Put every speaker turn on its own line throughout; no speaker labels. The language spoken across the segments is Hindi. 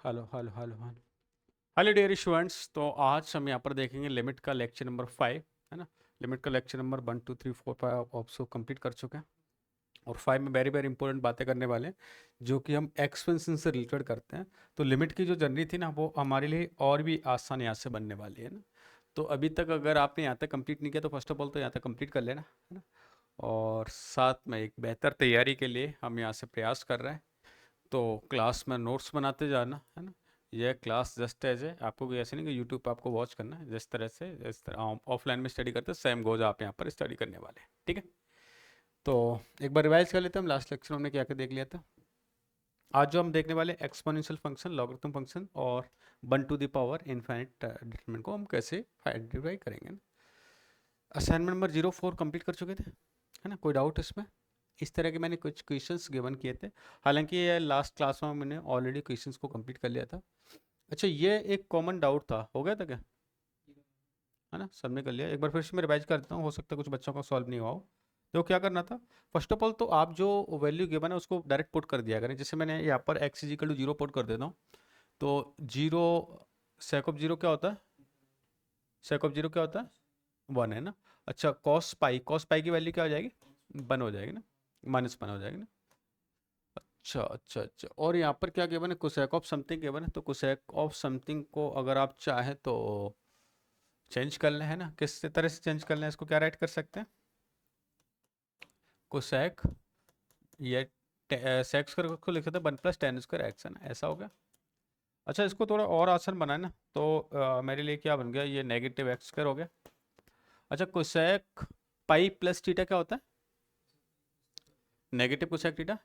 Hello hello hello hello hello dear students. तो आज हम यहाँ पर देखेंगे लिमिट का लेक्चर नंबर 5, है ना। लिमिट का लेक्चर नंबर 1 2 3 4 5 ऑप्सो कंप्लीट कर चुके हैं और 5 में वेरी वेरी इंपॉर्टेंट बातें करने वाले हैं जो कि हम एक्सपेंशन से रिलेटेड करते हैं। तो लिमिट की जो जर्नी थी ना वो हमारे लिए और भी आसान यहाँ से बनने वाली है ना। तो अभी तक अगर आपने यहाँ तक कंप्लीट नहीं किया तो फर्स्ट ऑफ ऑल तो यहाँ तक कंप्लीट कर लेना, है ना। और साथ में एक बेहतर तैयारी के लिए हम यहाँ से प्रयास कर रहे हैं। तो क्लास में नोट्स बनाते जाना, है ना। यह क्लास जस्ट एज है, आपको कोई ऐसे नहीं कि यूट्यूब पे आपको वॉच करना है। जिस तरह ऑफलाइन में स्टडी करते हैं सेम गोज आप यहाँ पर स्टडी करने वाले हैं, ठीक है। तो एक बार रिवाइज कर लेते हैं, हम लास्ट लेक्चर हमने क्या क्या देख लिया था। आज जो हम देखने वाले एक्सपोनेंशियल फंक्शन, लॉगरिथम फंक्शन और 1 to the power infinite determinant को हम कैसे आइडेंटिफाई करेंगे ना। असाइनमेंट नंबर 04 कंप्लीट कर चुके थे, है ना। कोई डाउट इसमें? इस तरह के मैंने कुछ क्वेश्चंस गिवन किए थे। हालांकि ये लास्ट क्लास में मैंने ऑलरेडी क्वेश्चंस को कंप्लीट कर लिया था। अच्छा, ये एक कॉमन डाउट था, हो गया था क्या, है ना। सबने कर लिया। एक बार फिर से मैं रिवाइज कर देता हूँ, हो सकता है कुछ बच्चों का सॉल्व नहीं हुआ हो। तो क्या करना था, फर्स्ट ऑफ ऑल तो आप जो वैल्यू गिवन है उसको डायरेक्ट पुट कर दिया करें। जैसे मैंने यहाँ पर x is equal to 0 put कर देता हूँ। तो जीरो, सेक ऑफ जीरो क्या होता है, सेक ऑफ जीरो क्या होता है, 1, है ना। अच्छा, कॉस पाई की वैल्यू क्या हो जाएगी, 1 हो जाएगी ना, -1 हो जाएगी ना। अच्छा अच्छा अच्छा, और यहाँ पर क्या गिवन है, कोसेक ऑफ समथिंग गिवन है। तो कोसेक ऑफ समथिंग को अगर आप चाहें तो चेंज कर लें, है ना। किस तरह से चेंज कर लें, इसको क्या राइट कर सकते हैं, कोसेक, ये सेक स्क्वायर को लिख सकते हैं 1 + tan² x, है ना, ऐसा हो गया। अच्छा, इसको थोड़ा और आसान बनाना, तो मेरे लिए क्या बन गया, ये -x² हो गया। अच्छा, कोसेक पाई प्लस थीटा क्या होता है, नेगेटिव कोसेक थीटा।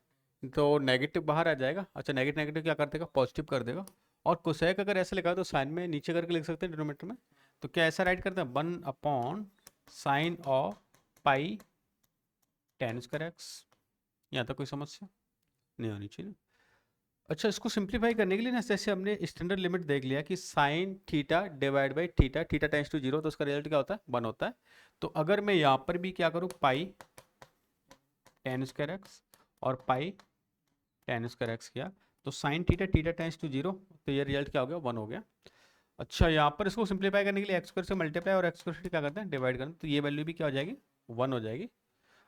तो नेगेटिव बाहर आ जाएगा। अच्छा, नेगेटिव नेगेटिव क्या कर देगा, पॉजिटिव कर देगा। और कोसेक अगर ऐसे लिखा हो तो साइन में नीचे करके लिख सकते हैं डिनोमिनेटर में। तो क्या ऐसा राइट करते हैं, 1/sin ऑफ पाई tan²x। यहाँ तक कोई समस्या नहीं होनी चाहिए। अच्छा, इसको सिंप्लीफाई करने के लिए ना, जैसे हमने स्टैंडर्ड लिमिट देख लिया कि sine theta divide by theta, theta tends to 0, तो उसका रिजल्ट क्या होता है, 1 होता है। तो अगर मैं यहाँ पर भी क्या करूँ, पाई tan²x और पाई tan²x किया, तो sine theta, theta tends to 0, तो ये रिजल्ट क्या हो गया, 1 हो गया। अच्छा, यहाँ पर इसको सिंप्लीफाई करने के लिए x² से मल्टीप्लाई और x² से क्या करते हैं, डिवाइड करते हैं, तो ये वैल्यू भी क्या हो जाएगी, 1 हो जाएगी।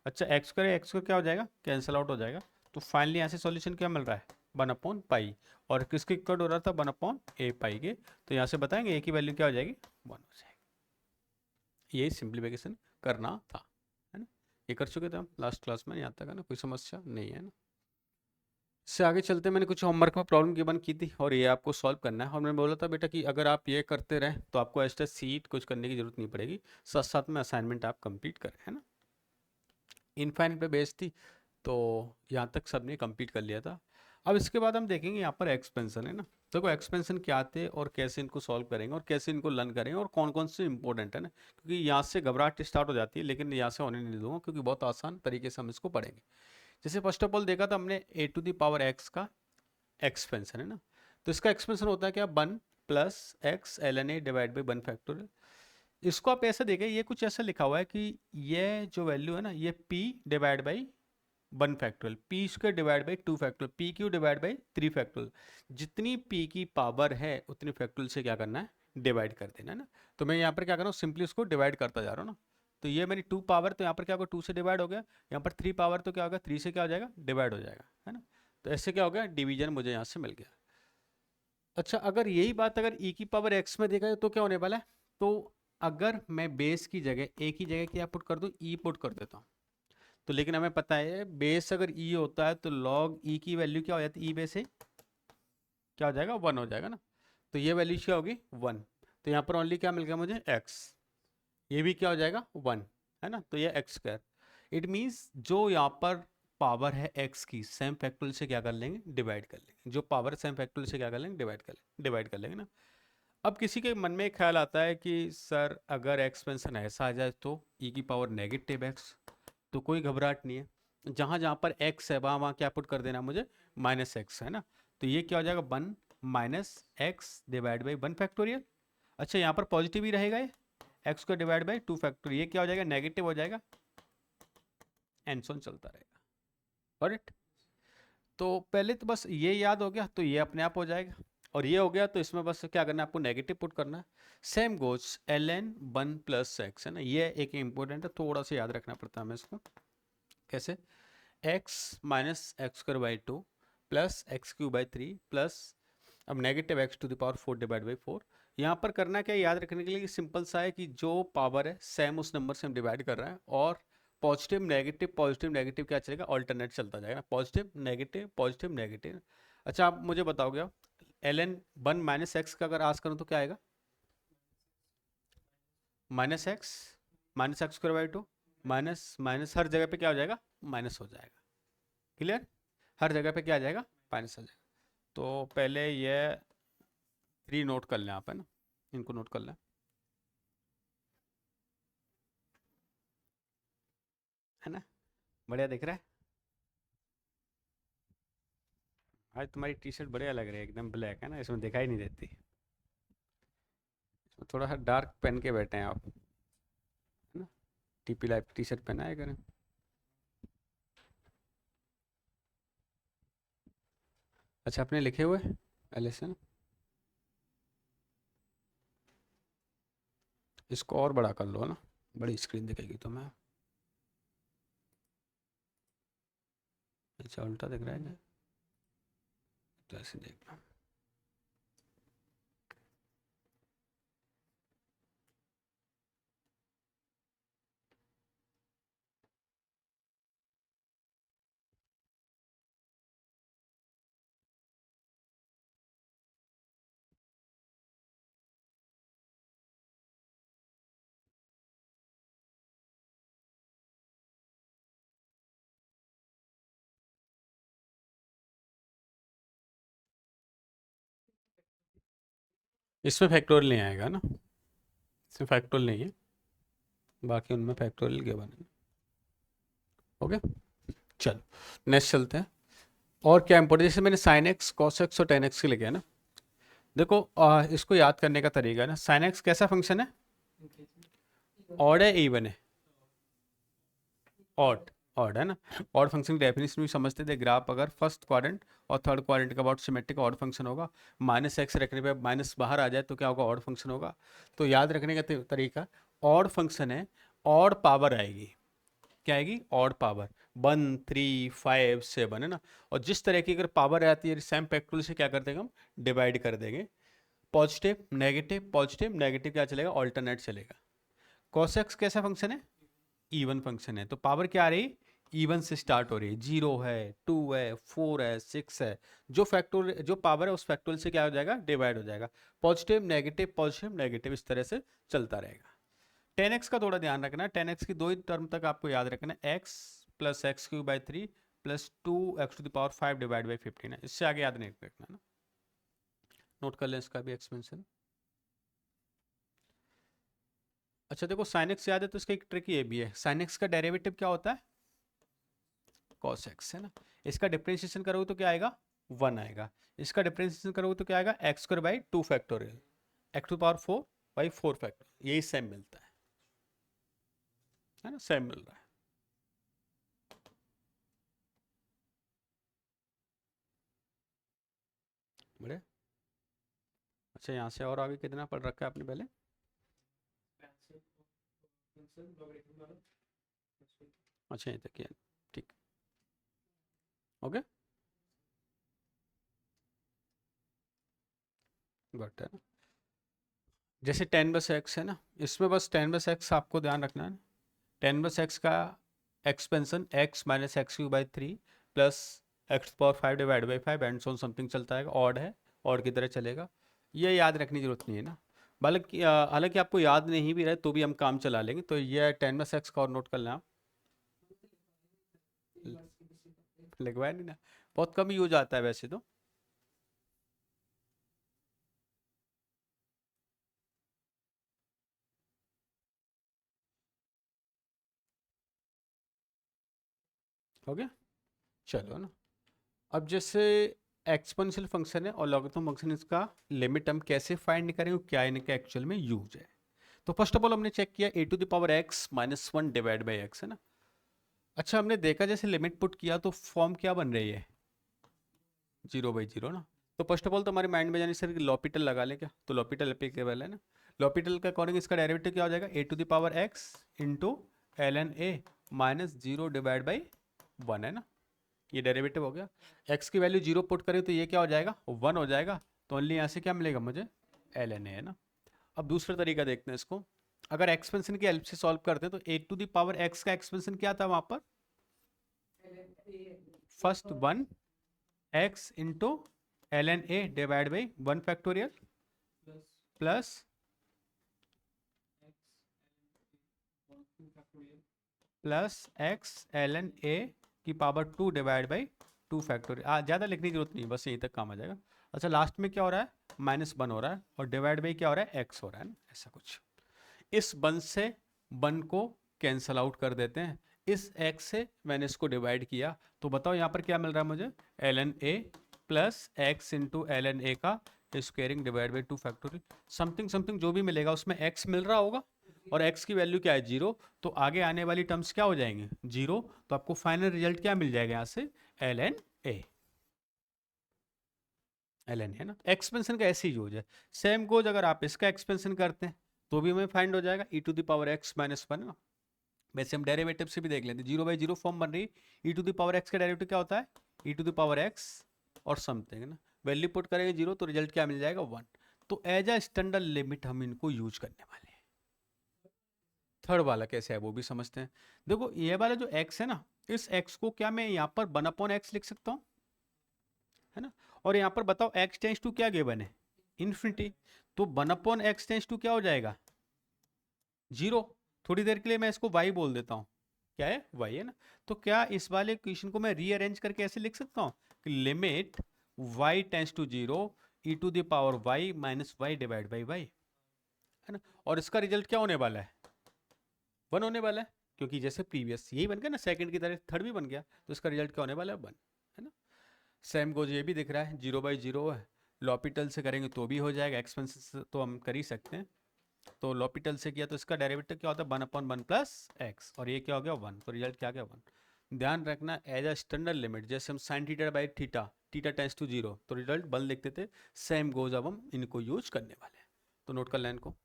अच्छा, x² क्या हो जाएगा, कैंसिल आउट हो जाएगा। तो फाइनली यहाँ से सॉल्यूशन क्या मिल रहा है, 1/पाई। और किसके इक्वल हो रहा था, 1/a पाई के। तो यहाँ से बताएंगे a की वैल्यू क्या हो जाएगी, 1 हो जाएगी। यही सिंप्लीफिकेशन करना था, है ना। ये कर चुके थे हम लास्ट क्लास में, यहाँ तक है ना, कोई समस्या नहीं है ना। इससे आगे चलते, मैंने कुछ होमवर्क में प्रॉब्लम गिवन की थी और ये आपको सॉल्व करना है। और मैंने बोला था बेटा कि अगर आप ये करते रहें तो आपको एक्स्ट्रा सीट कुछ करने की जरूरत नहीं पड़ेगी, साथ साथ में असाइनमेंट आप कंप्लीट करें, है ना। इनफाइनाइट पे बेस थी, तो यहाँ तक सबने कंप्लीट कर लिया था। अब इसके बाद हम देखेंगे यहाँ पर एक्सपेंशन, है ना। देखो एक्सपेंशन क्या थे और कैसे इनको सॉल्व करेंगे और कैसे इनको लर्न करेंगे और कौन कौन से इंपॉर्टेंट है ना, क्योंकि यहाँ से घबराहट स्टार्ट हो जाती है, लेकिन यहाँ से होने नहीं दूंगा क्योंकि बहुत आसान तरीके से हम इसको पढ़ेंगे। जैसे फर्स्ट ऑफ ऑल देखा था हमने a⁴ का एक्सपेंशन, है ना। तो इसका एक्सपेंशन होता है क्या, 1 + x ln a divide by 1 factorial. इसको आप ऐसा देखें, ये कुछ ऐसा लिखा हुआ है कि ये जो वैल्यू है ना, ये p divide by 1 factorial, p² divide by 2 factorial, pq divide by 3 factorial. जितनी p की पावर है उतनी फैक्टोरियल से क्या करना है, डिवाइड कर देना है ना। तो मैं यहाँ पर क्या कर रहा हूँ, सिंपली उसको डिवाइड करता जा रहा हूँ ना। तो ये मेरी 2 पावर, तो यहाँ पर क्या होगा, 2 से डिवाइड हो गया। यहाँ पर 3 पावर, तो क्या होगा, 3 से क्या हो जाएगा, डिवाइड हो जाएगा, है ना। तो ऐसे क्या हो गया, डिवीजन मुझे यहाँ से मिल गया। अच्छा, अगर यही बात अगर e की पावर x में देखा जाए तो क्या होने वाला है, तो अगर मैं बेस की जगह a की जगह क्या पुट कर दूं, e पुट कर देता हूँ। तो लेकिन हमें पता है बेस अगर e होता है तो log e की वैल्यू क्या हो जाती है, e बेस से क्या हो जाएगा, 1 हो जाएगा ना। तो ये वैल्यू क्या होगी, 1। तो यहाँ पर ओनली क्या मिल गया मुझे, x। ये भी क्या हो जाएगा, 1, है ना। तो ये x²। इट मीन्स जो यहाँ पर पावर है x की, सेम फैक्टोरियल से क्या कर लेंगे, डिवाइड कर लेंगे। जो पावर सेम फैक्टोरियल से क्या कर लेंगे, डिवाइड कर लेंगे ना। अब किसी के मन में एक ख्याल आता है कि सर अगर एक्सपेंशन ऐसा आ जाए तो e की पावर -x, तो कोई घबराहट नहीं है। जहाँ जहाँ पर x है वहाँ वहाँ क्या पुट कर देना मुझे, -x, है ना। तो ये क्या हो जाएगा, 1 - x डिवाइड बाई 1 फैक्टोरियल। अच्छा, यहाँ पर पॉजिटिव ही रहेगा ये, x को डिवाइड बाई 2 फैक्टोरियल, ये क्या हो जाएगा, नेगेटिव हो जाएगा, एंड सो ऑन चलता रहेगा। ऑलराइट, तो पहले तो बस ये याद हो गया, तो ये अपने आप हो जाएगा। और ये हो गया, तो इसमें बस क्या करना है आपको, नेगेटिव पुट करना है। Same goes ln 1 plus x, है ना, ये एक इंपॉर्टेंट है, थोड़ा सा याद रखना पड़ता है हमें इसको। कैसे, x minus x square by 2 plus x Q by 3 plus, अब negative x to the power 4 divide by 4। यहाँ पर करना क्या है, याद रखने के लिए सिंपल सा है कि जो पावर है सेम उस नंबर से हम डिवाइड कर रहे हैं, और पॉजिटिव नेगेटिव क्या चलेगा, ऑल्टरनेट चलता जाएगा, पॉजिटिव नेगेटिव पॉजिटिव नेगेटिव। अच्छा आप मुझे बताओगे, आप ln 1 माइनस एक्स का अगर आज करूँ तो क्या आएगा, minus x square by 2, minus minus हर जगह पे क्या हो जाएगा, माइनस हो जाएगा। क्लियर, हर जगह पे क्या आ जाएगा, माइनस हो जाएगा। तो पहले ये 3 नोट कर लें आप, है ना, इनको नोट कर लें, है ना, बढ़िया दिख रहा है। आज तुम्हारी टी शर्ट बढ़िया लग रही है, एकदम ब्लैक, है ना, इसमें दिखाई नहीं देती, इसमें थोड़ा सा डार्क पहन के बैठे हैं आप, है ना, टीपी लाइफ टी शर्ट पहना है करें। अच्छा आपने लिखे हुए एलिसन, इसको और बड़ा कर लो ना, बड़ी स्क्रीन दिखेगी तुम्हें। अच्छा उल्टा दिख रहा है, तो ऐसे देखना। इसमें फैक्टोरियल नहीं आएगा ना, इसमें फैक्टोरियल नहीं है, बाकी उनमें फैक्टोरियल गिवन है। ओके, चलो नेक्स्ट चलते हैं। और क्या इंपॉर्टेंट, जैसे मैंने साइन एक्स कॉस एक्स और टेन एक्स के लिखे है ना, देखो इसको याद करने का तरीका है ना, साइन एक्स कैसा फंक्शन है, ऑड है इवन है, ऑड, ऑड है ना। ऑड फंक्शन की डेफिनेशन भी समझते थे, ग्राफ अगर फर्स्ट क्वाड्रेंट और थर्ड क्वाड्रेंट का अबाउट सिमेट्रिक ऑड फंक्शन होगा, माइनस एक्स रखने पे माइनस बाहर आ जाए तो क्या होगा, ऑड फंक्शन होगा। तो याद रखने का तरीका, ऑड फंक्शन है, ऑड पावर आएगी, क्या आएगी, ऑड पावर, 1 3 5 7, है ना। और जिस तरह की अगर पावर आती है सेम फैक्टोरियल से क्या कर देंगे हम, डिवाइड कर देंगे, पॉजिटिव नेगेटिव क्या चलेगा, ऑल्टरनेट चलेगा। cos x कैसा फंक्शन है, इवन फंक्शन है, तो पावर क्या आ रही, इवन से स्टार्ट हो रही है, 0 है 2 है 4 है 6 है, जो फैक्टोरियल जो पावर है उस फैक्टोरियल से क्या हो जाएगा, डिवाइड हो जाएगा, पॉजिटिव नेगेटिव इस तरह से चलता रहेगा। 10x का थोड़ा ध्यान रखना है, 10x की दो ही टर्म तक आपको याद रखना है, x plus x Q by 3 plus 2x to the power 5 divide by 15 है, इससे आगे याद नहीं रखना ना, नोट कर लें इसका भी एक्सपेंशन। अच्छा देखो साइन एक्स याद है, तो इसका एक ट्रिक ये भी है, साइन एक्स का डेरिवेटिव क्या होता है, कॉस एक्स, है ना। इसका डिफरेंशिएशन करोगे तो क्या आएगा, 1 आएगा, इसका डिफरेंशिएशन करोगे तो क्या आएगा, x square by 2 factorial, x to power 4 by 4 factorial, यही सेम मिलता है ना, सेम मिल रहा है। बड़े अच्छा, यहाँ से और आगे कितना पढ़ रखा है आपने पहले, अच्छा ये तक किया, ठीक, ओके, गुड है ना। जैसे 10 बस एक्स है ना, इसमें बस 10 बस एक्स आपको ध्यान रखना है ना, 10 बस एक्स का expansion x minus x Q by 3 plus x power 5 divide by 5 and so something चलता है, ऑड है, ऑड की तरह चलेगा, ये याद रखने की जरूरत नहीं है ना। हालांकि हालांकि आपको याद नहीं भी रहे तो भी हम काम चला लेंगे, तो ये 10 बस एक्स का और नोट कर लें आप, लिखवाया नहीं ना, बहुत कम यूज आता है वैसे तो। हो गया, चलो ना। अब जैसे एक्सपोनेंशियल फंक्शन है और लॉगरिथम फंक्शन, इसका लिमिट हम कैसे फाइंड करेंगे, क्या इनका एक्चुअल में यूज है। तो फर्स्ट ऑफ ऑल हमने चेक किया a to the power x minus 1 divide by x, है ना। अच्छा हमने देखा जैसे लिमिट पुट किया तो फॉर्म क्या बन रही है, 0/0 ना, तो फर्स्ट ऑफ ऑल तो हमारे माइंड में जाने सर लॉपिटल लगा ले क्या, तो लॉपिटल एप्लीकेबल है ना। लॉपिटल के अकॉर्डिंग इसका डेरिवेटिव क्या हो जाएगा, a to the power x into l n a minus 0 divide by 1 है ना, ये डेरिवेटिव हो गया। एक्स की वैल्यू 0 पुट करें तो ये क्या हो जाएगा, 1 हो जाएगा। तो ओनली यहाँ से क्या मिलेगा मुझे, एल एन ए है ना। अब दूसरा तरीका देखते हैं इसको, अगर एक्सपेंशन की हेल्प से सॉल्व करते हैं तो a to the power x का एक्सपेंशन क्या था वहां पर, first 1 x into l n a divide by 1 factorial plus x l n a की पावर 2 डिवाइड बाई 2 फैक्टोरियल। ज़्यादा लिखने की जरूरत नहीं, बस यहीं तक काम आ जाएगा। अच्छा लास्ट में क्या हो रहा है, -1 हो रहा है और डिवाइड बाई क्या हो रहा है, एक्स हो रहा है ना, ऐसा कुछ। इस 1 से 1 को कैंसल आउट कर देते हैं, इस x से मैंने इसको डिवाइड किया, तो बताओ यहाँ पर क्या मिल रहा है मुझे, l n a plus x into l n a का squaring divide by 2 factorial. Something something जो भी मिलेगा उसमें x मिल रहा होगा और x की वैल्यू क्या है 0, तो आगे आने वाली टर्म्स क्या हो जाएंगे 0, तो आपको फाइनल रिजल्ट क्या मिल जाएगा यहाँ से, l n a. L n है ना, एक्सपेंशन का ऐसे ही यूज है। सेम गोज अगर आप इसका एक्सपेंशन करते हैं तो भी हमें फाइंड हो जाएगा e to the power x minus 1 ना। वैसे हम डेरिवेटिव से भी देख लेते हैं, 0/0 फॉर्म बन रही है, e to the power x का डेरिवेटिव क्या होता है, e to the power x और समथिंग है ना, वैल्यू पुट करेंगे 0 तो रिजल्ट क्या मिल जाएगा 1। तो एज अ स्टैंडर्ड लिमिट हम इनको यूज करने वाले हैं। थर्ड वाला कैसे है वो भी समझते हैं। देखो ये वाला जो x है ना, इस x को क्या मैं यहाँ पर 1/x लिख सकता हूँ, है ना। और यहाँ पर बताओ x टेंस टू क्या गिवन है, इन्फिनिटी, तो 1/x टेंस टू क्या हो जाएगा 0। थोड़ी देर के लिए मैं इसको y बोल देता हूँ, क्या है y है ना। तो क्या इस वाले क्वेश्चन को मैं रीअरेंज करके ऐसे लिख सकता हूँ कि limit y tends to 0 e to the power y minus y divide by y, है ना। और इसका रिजल्ट क्या होने वाला है, 1 होने वाला है, क्योंकि जैसे प्रीवियस यही बन गया ना, सेकंड की तरह थर्ड भी बन गया, तो इसका रिजल्ट क्या होने वाला है 1, है ना। सेम गोज ये भी दिख रहा है, 0/0 है, लॉपिटल से करेंगे तो भी हो जाएगा, एक्सपेंसेस से तो हम कर ही सकते हैं। तो लॉपिटल से किया तो इसका डेरिवेटिव क्या होता है 1/1 प्लस एक्स, और ये क्या हो गया 1, तो रिजल्ट क्या गया 1। ध्यान रखना एज अ स्टैंडर्ड लिमिट, जैसे हम sine theta by theta, theta tends to 0 तो रिजल्ट 1 लिखते थे, सेम गोज अब हम इनको यूज करने वाले हैं। तो नोट कर लें इनको।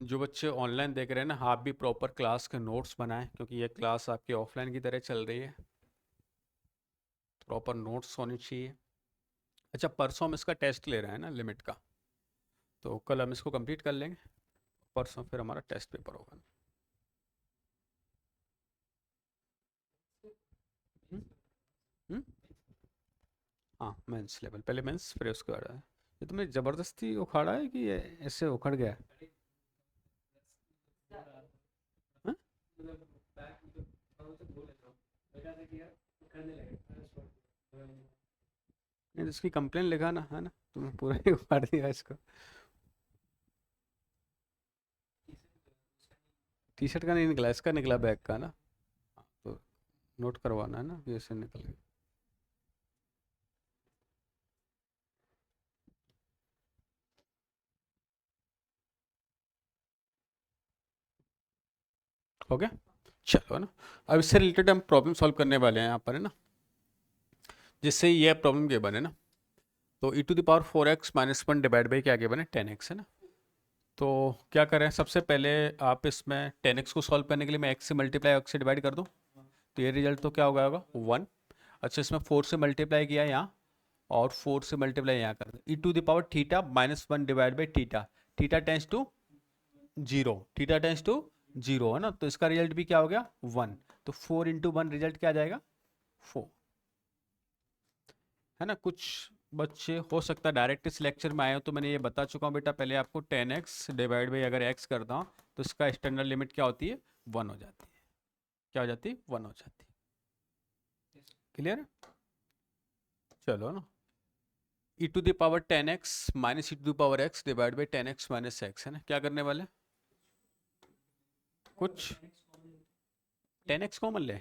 जो बच्चे ऑनलाइन देख रहे हैं ना, आप भी प्रॉपर क्लास के नोट्स बनाएं, क्योंकि ये क्लास आपकी ऑफलाइन की तरह चल रही है, प्रॉपर नोट्स होने चाहिए। अच्छा परसों हम इसका टेस्ट ले रहे हैं ना लिमिट का, तो कल हम इसको कंप्लीट कर लेंगे, परसों फिर हमारा टेस्ट पेपर होगा। हम्म? हम्म? हाँ मेंस लेवल, पहले मेंस फिर उसके बाद है। ये तुम्हें ज़बरदस्ती उखाड़ा है कि ये ऐसे उखड़ गया है? हाँ? नहीं तो इसकी कंप्लेन लिखा ना, है ना, तुमने पूरा ही उखाड़ दिया इसको। टी शर्ट का नहीं निकला, इसका निकला बैग का ना, तो नोट करवाना है ना, ये से निकल गया। हो गया, चलो है ना। अब इससे रिलेटेड हम प्रॉब्लम सॉल्व करने वाले हैं यहाँ पर, है ना, जिससे ये प्रॉब्लम के बने ना। तो e to the power 4x minus 1 divide by क्या के बने 10x, है ना। तो क्या करें, सबसे पहले आप इसमें 10x को सॉल्व करने के लिए मैं x से मल्टीप्लाई x से डिवाइड कर दूं, तो ये रिजल्ट तो क्या होगा 1। अच्छा इसमें 4 से मल्टीप्लाई किया यहाँ और 4 से मल्टीप्लाई यहाँ कर दो, e to the power theta minus 1 divide by theta, theta tends to 0, theta tends to 0, है ना, तो इसका रिजल्ट भी क्या हो गया 1। तो 4 इंटू 1 रिजल्ट क्या आ जाएगा 4, है ना। कुछ बच्चे हो सकता है डायरेक्ट इस लेक्चर में आए हो, तो मैंने ये बता चुका हूँ बेटा पहले आपको, 10x डिवाइड बाई अगर x करता हूँ तो इसका स्टैंडर्ड लिमिट क्या होती है 1 हो जाती है, क्या हो जाती है 1 हो जाती है। क्लियर है, चलो ना। e to the power 10x minus e to the power x divide by 10x minus x, है ना, क्या करने वाले, कुछ 10x कॉमन ले,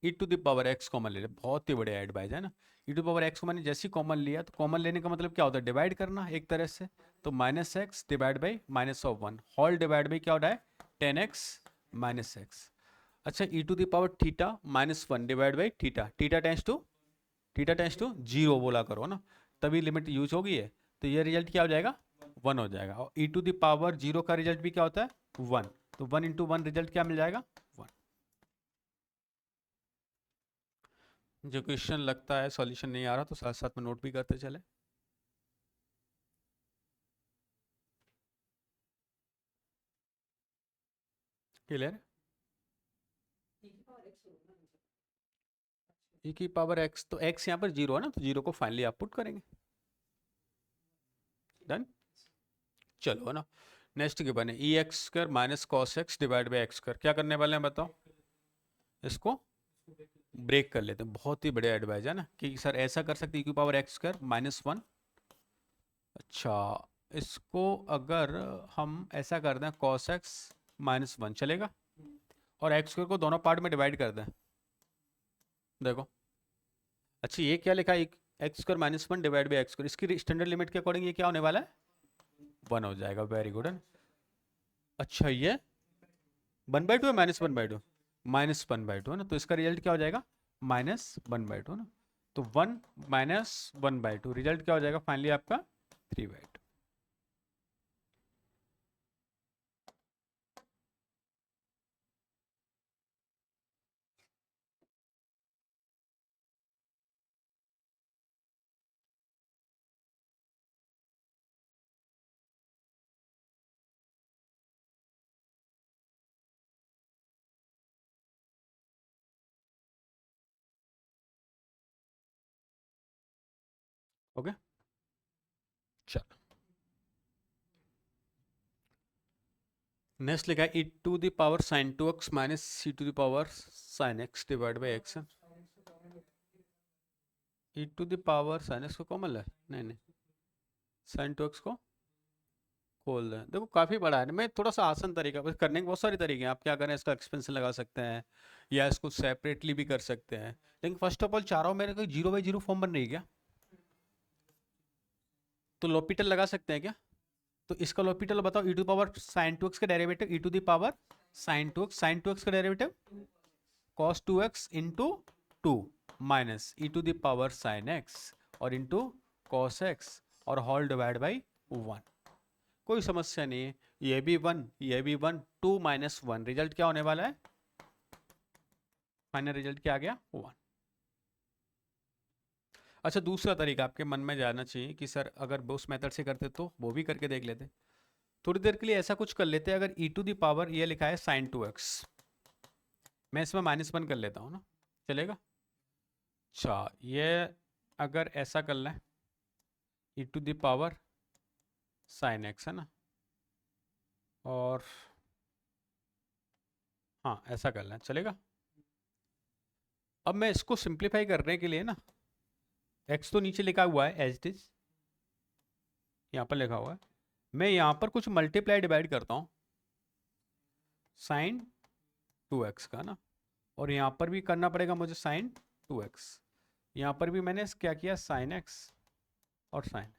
e to the power x common ले ले, बहुत ही बढ़िया एडवाइस है ना। e टू पावर x को मैंने जैसे ही कॉमन लिया, तो कॉमन लेने का मतलब क्या होता है डिवाइड करना एक तरह से, तो minus x divide by minus of 1 whole divide by क्या होता है 10x माइनस एक्स। अच्छा e to the power theta minus one divide by theta, theta tends to zero बोला करो ना, तभी लिमिट यूज होगी है। तो ये रिजल्ट क्या हो जाएगा, वन हो जाएगा। और ई टू द पावर जीरो का रिजल्ट भी क्या होता है, वन। तो वन इंटू वन रिजल्ट क्या मिल जाएगा, वन। जो क्वेश्चन लगता है सॉल्यूशन नहीं आ रहा तो साथ साथ में नोट भी करते चले। क्लियर। ई की पावर एक्स, तो एक्स यहाँ पर जीरो है ना, तो जीरो को फाइनली आप पुट करेंगे। डन। चलो ना, नेक्स्ट के बने e x square minus cos x divide by x square. क्या करने वाले हैं बताओ, इसको ब्रेक कर लेते हैं। बहुत ही बढ़िया एडवाइस है ना कि सर ऐसा कर सकते, ई की power x square minus one. अच्छा, इसको अगर हम ऐसा कर दें कॉस एक्स माइनस वन चलेगा, और एक्स स्क्वायर को दोनों पार्ट में डिवाइड कर दें। देखो अच्छा, ये क्या लिखा है, x square minus one divide by x square, इसकी स्टैंडर्ड लिमिट के अकॉर्डिंग ये क्या होने वाला है, वन हो जाएगा। Very good. अच्छा ये वन बाई टू है minus one by to, minus one by to है ना, तो इसका रिजल्ट क्या हो जाएगा, माइनस वन बाई टू ना। तो one minus one by two result क्या हो जाएगा फाइनली आपका, थ्री बाई टू। ओके चलो, नेक्स्ट लिखा है e to the power sine two x minus c to the power sine x divide by x. E to the power sine x को कॉमन है, नहीं नहीं, साइन टू एक्स को खोल दें। देखो काफ़ी बड़ा है, मैं थोड़ा सा आसान तरीका, बस करने के बहुत सारे तरीके हैं। आप क्या करें, इसका एक्सपेंशन लगा सकते हैं या इसको सेपरेटली भी कर सकते हैं। लेकिन फर्स्ट ऑफ ऑल चाह रहा हूँ मेरे को जीरो बाई जीरो फॉर्म बन रही है क्या, तो लॉपिटल लगा सकते हैं क्या। तो इसका लॉपिटल बताओ, e to power sine two x का derivative, e to the power sine two x का derivative cos two x into two minus e to the power sine x और इंटू कॉस एक्स और होल डिवाइड बाई वन। कोई समस्या नहीं है, ये भी वन, ये भी one, two minus one result क्या होने वाला है, फाइनल रिजल्ट क्या आ गया, वन। अच्छा दूसरा तरीका आपके मन में जाना चाहिए कि सर अगर उस मेथड से करते तो वो भी करके देख लेते। थोड़ी देर के लिए ऐसा कुछ कर लेते हैं, अगर ई टू दी पावर ये लिखा है साइन टू एक्स, मैं इसमें माइनस वन कर लेता हूँ ना, चलेगा। अच्छा ये अगर ऐसा कर लें, e to the power sine x है ना, और हाँ ऐसा कर लें चलेगा। अब मैं इसको सिंप्लीफाई करने के लिए ना, एक्स तो नीचे लिखा हुआ है एज इट इज, यहाँ पर लिखा हुआ है, मैं यहाँ पर कुछ मल्टीप्लाई डिवाइड करता हूँ साइन टू एक्स का ना, और यहाँ पर भी करना पड़ेगा मुझे साइन टू एक्स, यहाँ पर भी मैंने क्या किया साइन एक्स और साइन।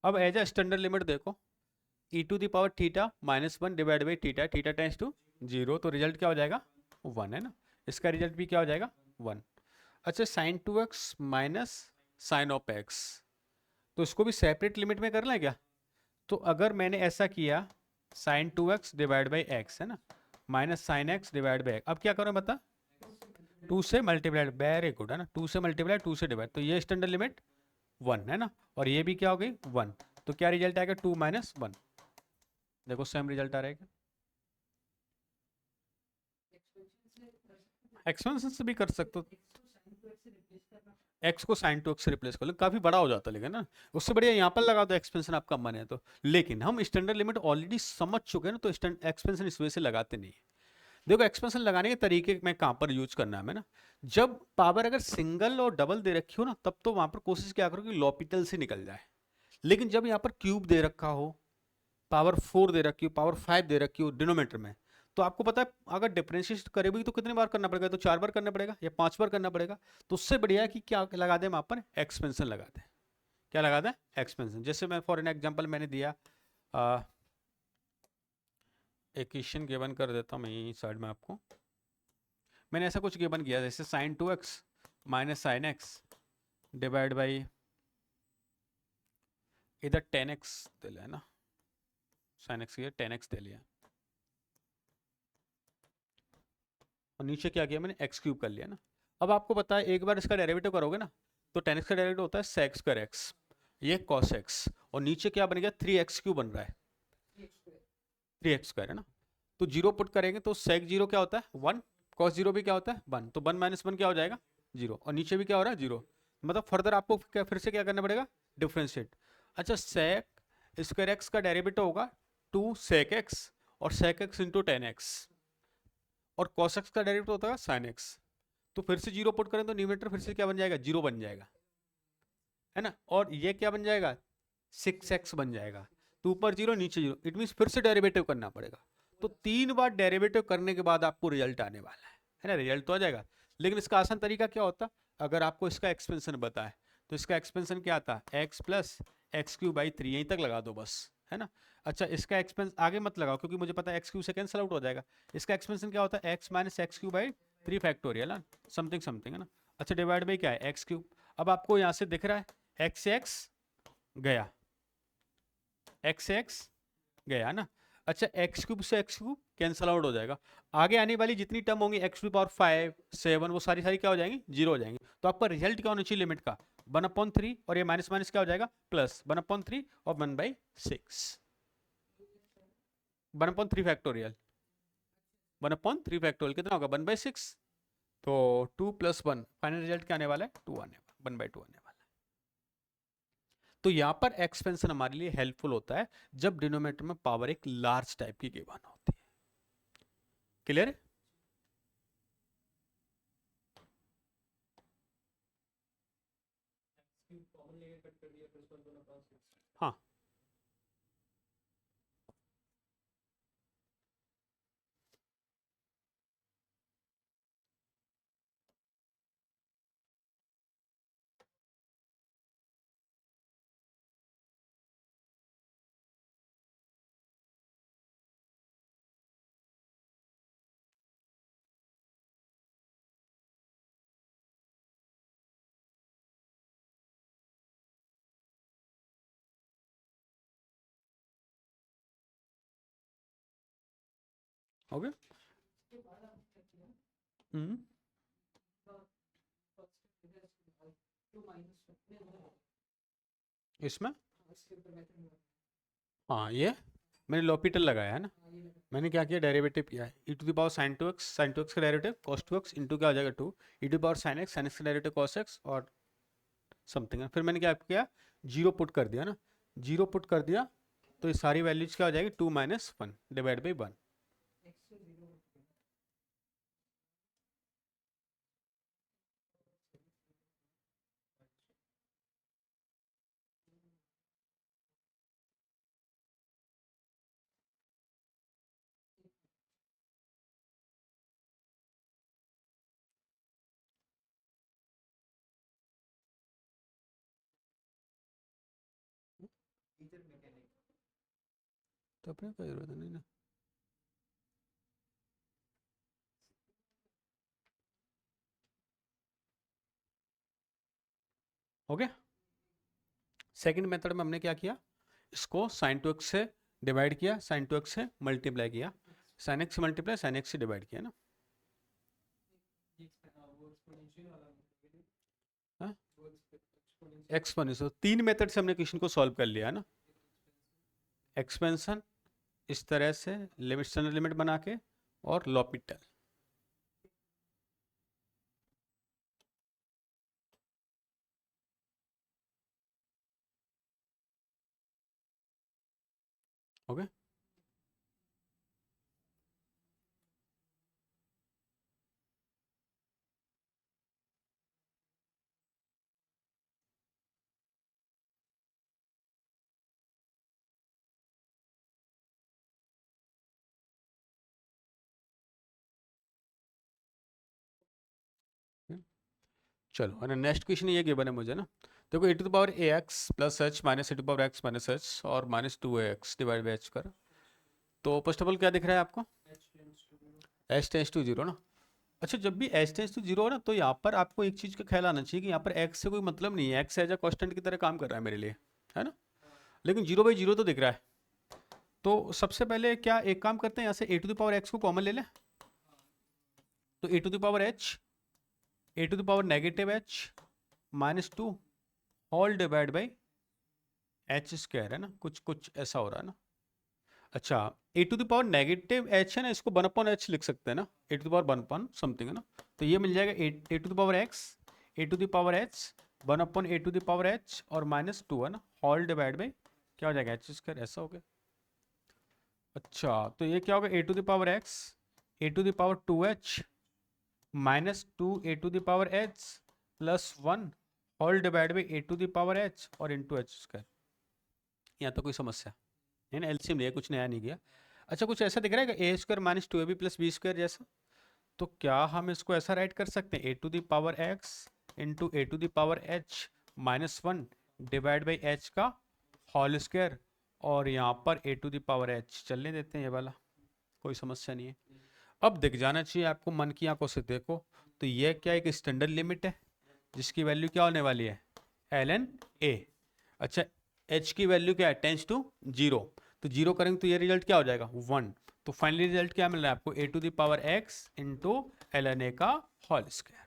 अब एज ए स्टैंडर्ड लिमिट देखो, e to the power theta minus one divide by theta, theta tends to zero, तो रिजल्ट क्या हो जाएगा, वन है ना, इसका रिजल्ट भी क्या हो जाएगा, वन। अच्छा sine two x minus sine of x, तो इसको भी सेपरेट लिमिट में कर लें क्या। तो अगर मैंने ऐसा किया sign two x divide by x है ना, minus sine x divide by x, अब क्या करूँ बता, टू से मल्टीप्लाइड, वेरी गुड है ना, टू से मल्टीप्लाई टू से डिवाइड, तो ये स्टैंडर्ड लिमिट वन है ना, और ये भी क्या हो गई वन, तो क्या रिजल्ट आएगा, टू माइनस वन। देखो सेम रिजल्ट आ रहा है क्या, एक्सपेंशन से भी कर सकते हो, एक्स को साइन टू एक्स से रिप्लेस कर लो, काफी बड़ा हो जाता है लेकिन ना, उससे बढ़िया यहाँ पर लगा दो एक्सपेंशन, आपका मन है तो। लेकिन हम स्टैंडर्ड लिमिट ऑलरेडी समझ चुके हैं ना, तो एक्सपेंशन इस वजह से लगाते नहीं। देखो एक्सपेंशन लगाने के तरीके में कहाँ पर यूज करना है हमें ना, जब पावर अगर सिंगल और डबल दे रखी हो ना, तब तो वहां पर कोशिश क्या करो कि लॉपिटल से निकल जाए। लेकिन जब यहाँ पर क्यूब दे रखा हो, पावर फोर दे रखी हो, पावर फाइव दे रखी हो डिनोमीटर में, तो आपको पता है अगर डिफरेंशिएट करे भी तो कितने बार करना पड़ेगा, तो चार बार करना पड़ेगा या पांच बार करना पड़ेगा। तो उससे बढ़िया है कि क्या लगा दें वहां पर, एक्सपेंशन लगा दें। क्या लगा दें, एक्सपेंशन। जैसे मैं फॉर एन एग्जाम्पल मैंने दिया, इक्वेशन गिवन कर देता हूँ मैं यही साइड में आपको, मैंने ऐसा कुछ गिवन किया जैसे sine 2x minus sine x divide by इधर 10x दे लिया है ना, साइन एक्स की 10x दे लिया और नीचे क्या किया मैंने एक्स क्यूब कर लिया ना। अब आपको पता है एक बार इसका डेरिवेटिव करोगे ना तो 10x का डेरिवेटिव होता है sec स्क्वायर x, ये cos x और नीचे क्या बन गया 3x क्यूब बन रहा है 3x स्क्वायर है ना। तो जीरो पुट करेंगे तो sec जीरो क्या होता है 1, cos जीरो भी क्या होता है 1, तो 1 माइनस 1 क्या हो जाएगा 0 और नीचे भी क्या हो रहा है 0, मतलब फर्दर आपको फिर से क्या करना पड़ेगा डिफ्रेंशिएट। अच्छा sec स्क्वायर x का डेरिवेटिव होगा 2 sec x और sec x इंटू 10x और cos x का डेरिवेटिव होता है sin x, तो फिर से जीरो पुट करें तो न्यूमरेटर फिर से क्या बन जाएगा 0 बन जाएगा है ना, और ये क्या बन जाएगा 6x बन जाएगा, तो ऊपर 0 नीचे 0, इट मीन्स फिर से डेरिवेटिव करना पड़ेगा। तो 3 बार डेरिवेटिव करने के बाद आपको रिजल्ट आने वाला है ना, रिजल्ट तो आ जाएगा। लेकिन इसका आसान तरीका क्या होता, अगर आपको इसका एक्सपेंशन बताए तो इसका एक्सपेंशन क्या आता है x plus x Q by 3, यहीं तक लगा दो बस, है ना। अच्छा इसका एक्सपेंस आगे मत लगाओ क्योंकि मुझे पता है एक्स क्यू से कैंसिल आउट हो जाएगा। इसका एक्सपेंशन क्या होता है x minus x Q by 3 factorial ना, समथिंग समथिंग है ना। अच्छा डिवाइड बाई क्या है एक्स क्यूब, अब आपको यहाँ से दिख रहा है x से x गया, x से x गया ना। अच्छा एक्स क्यूब से एक्स क्यूब कैंसल आउट हो जाएगा, आगे आने वाली जितनी टर्म होंगी एक्स टू पावर 5 7 वो सारी सारी क्या हो जाएंगी 0 हो जाएंगी। तो आपका रिजल्ट क्या होना चाहिए लिमिट का 1/3 और ये माइनस माइनस क्या हो जाएगा प्लस 1/3 और 1/6, 1/3 फैक्टोरियल 1/3 फैक्टोरियल कितना होगा 1/6, तो 2 + 1 फाइनल रिजल्ट क्या आने वाला है 2 आने वाला 1/2 आने वाला है। तो यहाँ पर एक्सपेंशन हमारे लिए हेल्पफुल होता है जब डिनोमिनेटर में पावर एक लार्ज टाइप की गिवन होती है। क्लियर है? हाँ हो गया। हम्म इसमें हाँ ये मैंने लॉपिटल लगाया है ना, मैंने क्या किया डेरिवेटिव किया है e to the power sin 2x का डेरिवेटिव cos 2x इंटू क्या हो जाएगा 2 e to the power sin x का डेरिवेटिव cos x और समथिंग है। फिर मैंने क्या किया जीरो पुट कर दिया ना, जीरो पुट कर दिया तो ये सारी वैल्यूज क्या हो जाएगी 2 - 1 डिवाइड बाई 1। तो अपने कोई जरूरत नहीं ना। हो गया। सेकंड मेथड में हमने क्या किया, इसको sin 2x से डिवाइड किया, sin 2x से मल्टीप्लाई किया, sin x से मल्टीप्लाई sin x से डिवाइड किया ना। एक्सपोनेंशियल 3 मेथड से हमने क्वेश्चन को सॉल्व कर लिया है ना। एक्सपेंशन इस तरह से लिमिट स्टैंडर्ड लिमिट बना के और लॉपिटल। ओके चलो और नेक्स्ट क्वेश्चन ये गिवन है मुझे ना, देखो e to the power ax plus h minus e to power x minus h और minus 2ax divide by h कर। तो फर्स्ट ऑफ ऑल क्या दिख रहा है आपको h टेंस टू 0 ना, अच्छा, जब भी एच टेंस टू जीरो हो ना, तो यहाँ पर आपको एक चीज़ का ख्याल आना चाहिए कि यहाँ पर एक्स से कोई मतलब नहीं है, एक्स एज अ कांस्टेंट की तरह काम कर रहा है मेरे लिए, है ना। लेकिन जीरो बाई जीरो तो दिख रहा है। तो सबसे पहले क्या एक काम करते हैं, यहाँ से a to the power x को कॉमन ले लें। तो a to the power h, a to the power negative h minus two whole divide by h square, है ना, कुछ कुछ ऐसा हो रहा है ना। अच्छा, a to the power negative h है ना, इसको वन अपॉन एच लिख सकते हैं ना, a to the power one upon something, है ना। तो ये मिल जाएगा a to the power x, a to the power h, one upon a to the power h और माइनस टू, है ना, होल डिवाइड बाई क्या हो जाएगा एच स्क्वायर, ऐसा हो गया। अच्छा, तो ये क्या होगा, a to the power x, a to the power two h minus two a to the power h plus one whole divide by a to the power h और इंटू एच स्क्वायर। यहाँ तो कोई समस्या है ना, एलसीएम लिया, कुछ नया नहीं किया। अच्छा, कुछ ऐसा दिख रहा है a square minus two a b plus b square जैसा। तो क्या हम इसको ऐसा राइट कर सकते हैं, a to the power x into a to the power h minus one divide by h का होल स्क्वायर, और यहाँ पर a to the power h चलने देते हैं ये वाला, कोई समस्या नहीं है। अब दिख जाना चाहिए आपको मन की आंखों से देखो, तो ये क्या एक स्टैंडर्ड लिमिट है जिसकी वैल्यू क्या होने वाली है, एल एन ए। अच्छा, एच की वैल्यू क्या है, टेंस टू जीरो, तो जीरो करेंगे तो ये रिजल्ट क्या हो जाएगा, वन। तो फाइनली रिजल्ट क्या मिल रहा है आपको, a to the power x into l n a का होल स्क्वायर।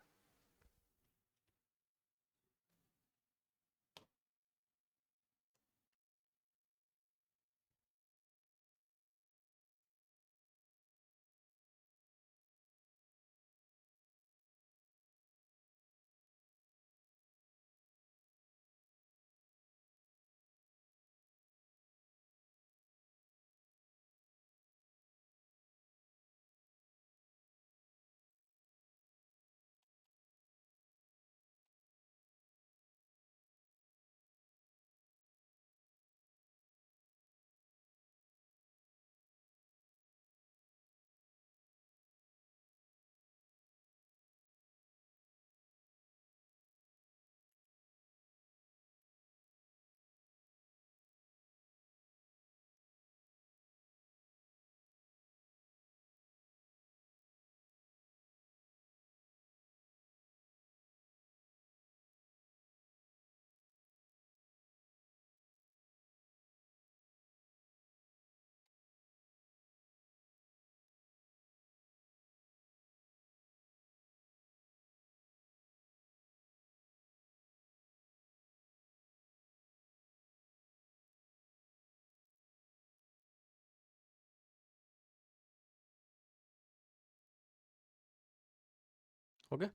ओके,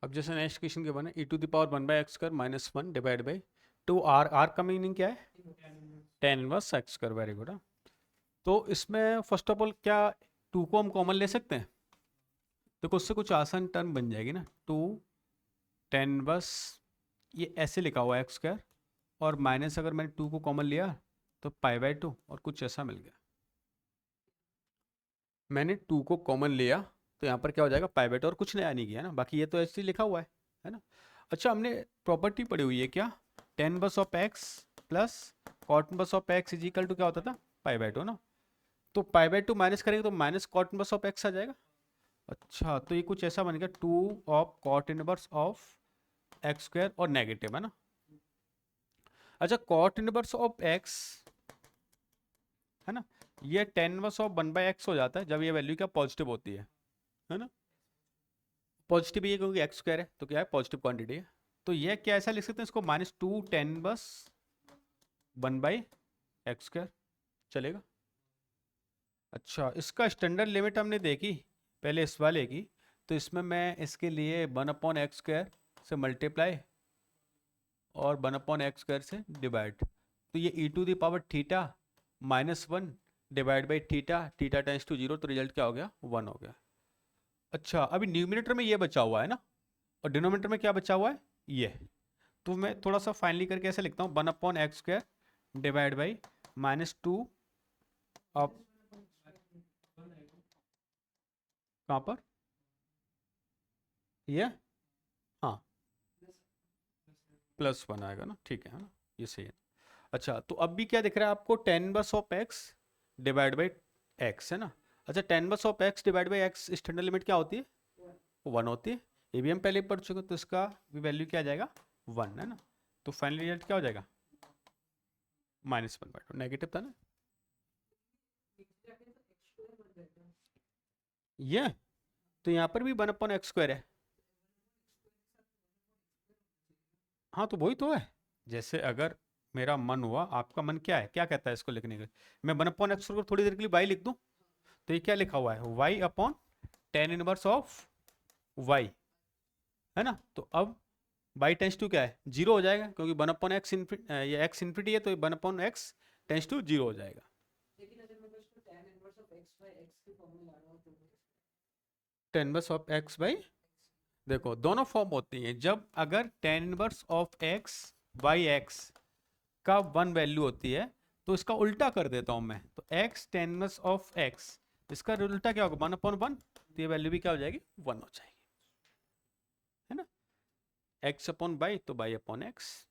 अब जैसे नेक्स्ट क्वेश्चन के बने, e to the power one by x square minus one divide by two r, r का मीनिंग क्या है, tan inverse x square, very good. तो इसमें फर्स्ट ऑफ ऑल क्या टू को हम कॉमन ले सकते हैं, देखो उससे कुछ आसान टर्म बन जाएगी ना, टू टेन बस, ये ऐसे लिखा हुआ है एक्स स्क्वायर, और माइनस अगर मैंने टू को कॉमन लिया तो पाई बाई टू, और कुछ ऐसा मिल गया। मैंने टू को कॉमन लिया तो यहाँ पर क्या हो जाएगा, पाई बाई टू, और कुछ नया नहीं किया ना, बाकी ये तो ऐसे ही लिखा हुआ है ना। अच्छा, हमने प्रॉपर्टी पढ़ी हुई है क्या, tan bus of x plus cot बस of x is equal to क्या होता था, पाई बाई टू ना। तो पाई बाई टू माइनस करेंगे तो माइनस कॉट बस ऑफ एक्स आ जाएगा। अच्छा, तो ये कुछ ऐसा बन गया, two of cot inverse of x square और नेगेटिव, है ना। अच्छा, कॉट इनवर्स ऑफ एक्स, है ना, ये tan inverse of one by x हो जाता है जब ये वैल्यू क्या पॉजिटिव होती है ना। पॉजिटिव ये क्योंकि एक्स स्क्वायर है तो क्या है, पॉजिटिव क्वांटिटी है। तो ये क्या ऐसा लिख सकते हैं इसको, माइनस टू टेन बस वन बाई एक्स स्क्वायर, चलेगा। अच्छा, इसका स्टैंडर्ड लिमिट हमने देखी पहले इस वाले की, तो इसमें मैं इसके लिए वन अपॉन एक्स स्क्वायर से मल्टीप्लाई और वन अपॉन एक्स स्क्वायर से डिवाइड, तो ये e to the power theta minus one divide by theta, theta tends to zero, तो रिजल्ट क्या हो गया, वन हो गया। अच्छा, अभी न्यूमिनेटर में ये बचा हुआ है ना, और डिनोमिनेटर में क्या बचा हुआ है, ये। तो मैं थोड़ा सा फाइनली करके ऐसे लिखता हूँ, one upon x square divide by minus two of, कहाँ पर, ये, हाँ, प्लस वन आएगा ना, ठीक है ना। ये सही है। अच्छा तो अब भी क्या दिख रहा है आपको, tan inverse of x divide by x है ना। अच्छा tan inverse of x divide by x standard limit क्या होती है, 1 होती है। ये भी हम पहले पढ़ चुके, तो इसका भी वैल्यू क्या आ जाएगा, 1 है ना। तो फाइनल रिजल्ट क्या हो जाएगा, -1/2, नेगेटिव था ना ये। तो यहाँ पर भी 1/x² है। हाँ तो वही तो है। जैसे अगर मेरा मन हुआ, आपका मन क्या है, क्या कहता है इसको लिखने के लिए, मैं 1/x को थोड़ी देर के लिए y लिख दूं, तो ये क्या लिखा हुआ है, y/tan 1 ऑफ y है ना। तो अब y टेंस टू क्या है, 0 हो जाएगा, क्योंकि 1/x ये x इन्फिनिटी है, तो 1/x टेंस टू 0 हो जाएगा। Tan inverse of x by, देखो दोनों फॉर्म होती हैं। जब अगर tan inverse of x by x का 1 वैल्यू होती है, तो इसका उल्टा कर देता हूं मैं, तो x tan inverse of x, इसका उल्टा क्या होगा, 1/1, तो ये वैल्यू भी क्या हो जाएगी, 1 हो जाएगी, है ना। x/y, तो y/x।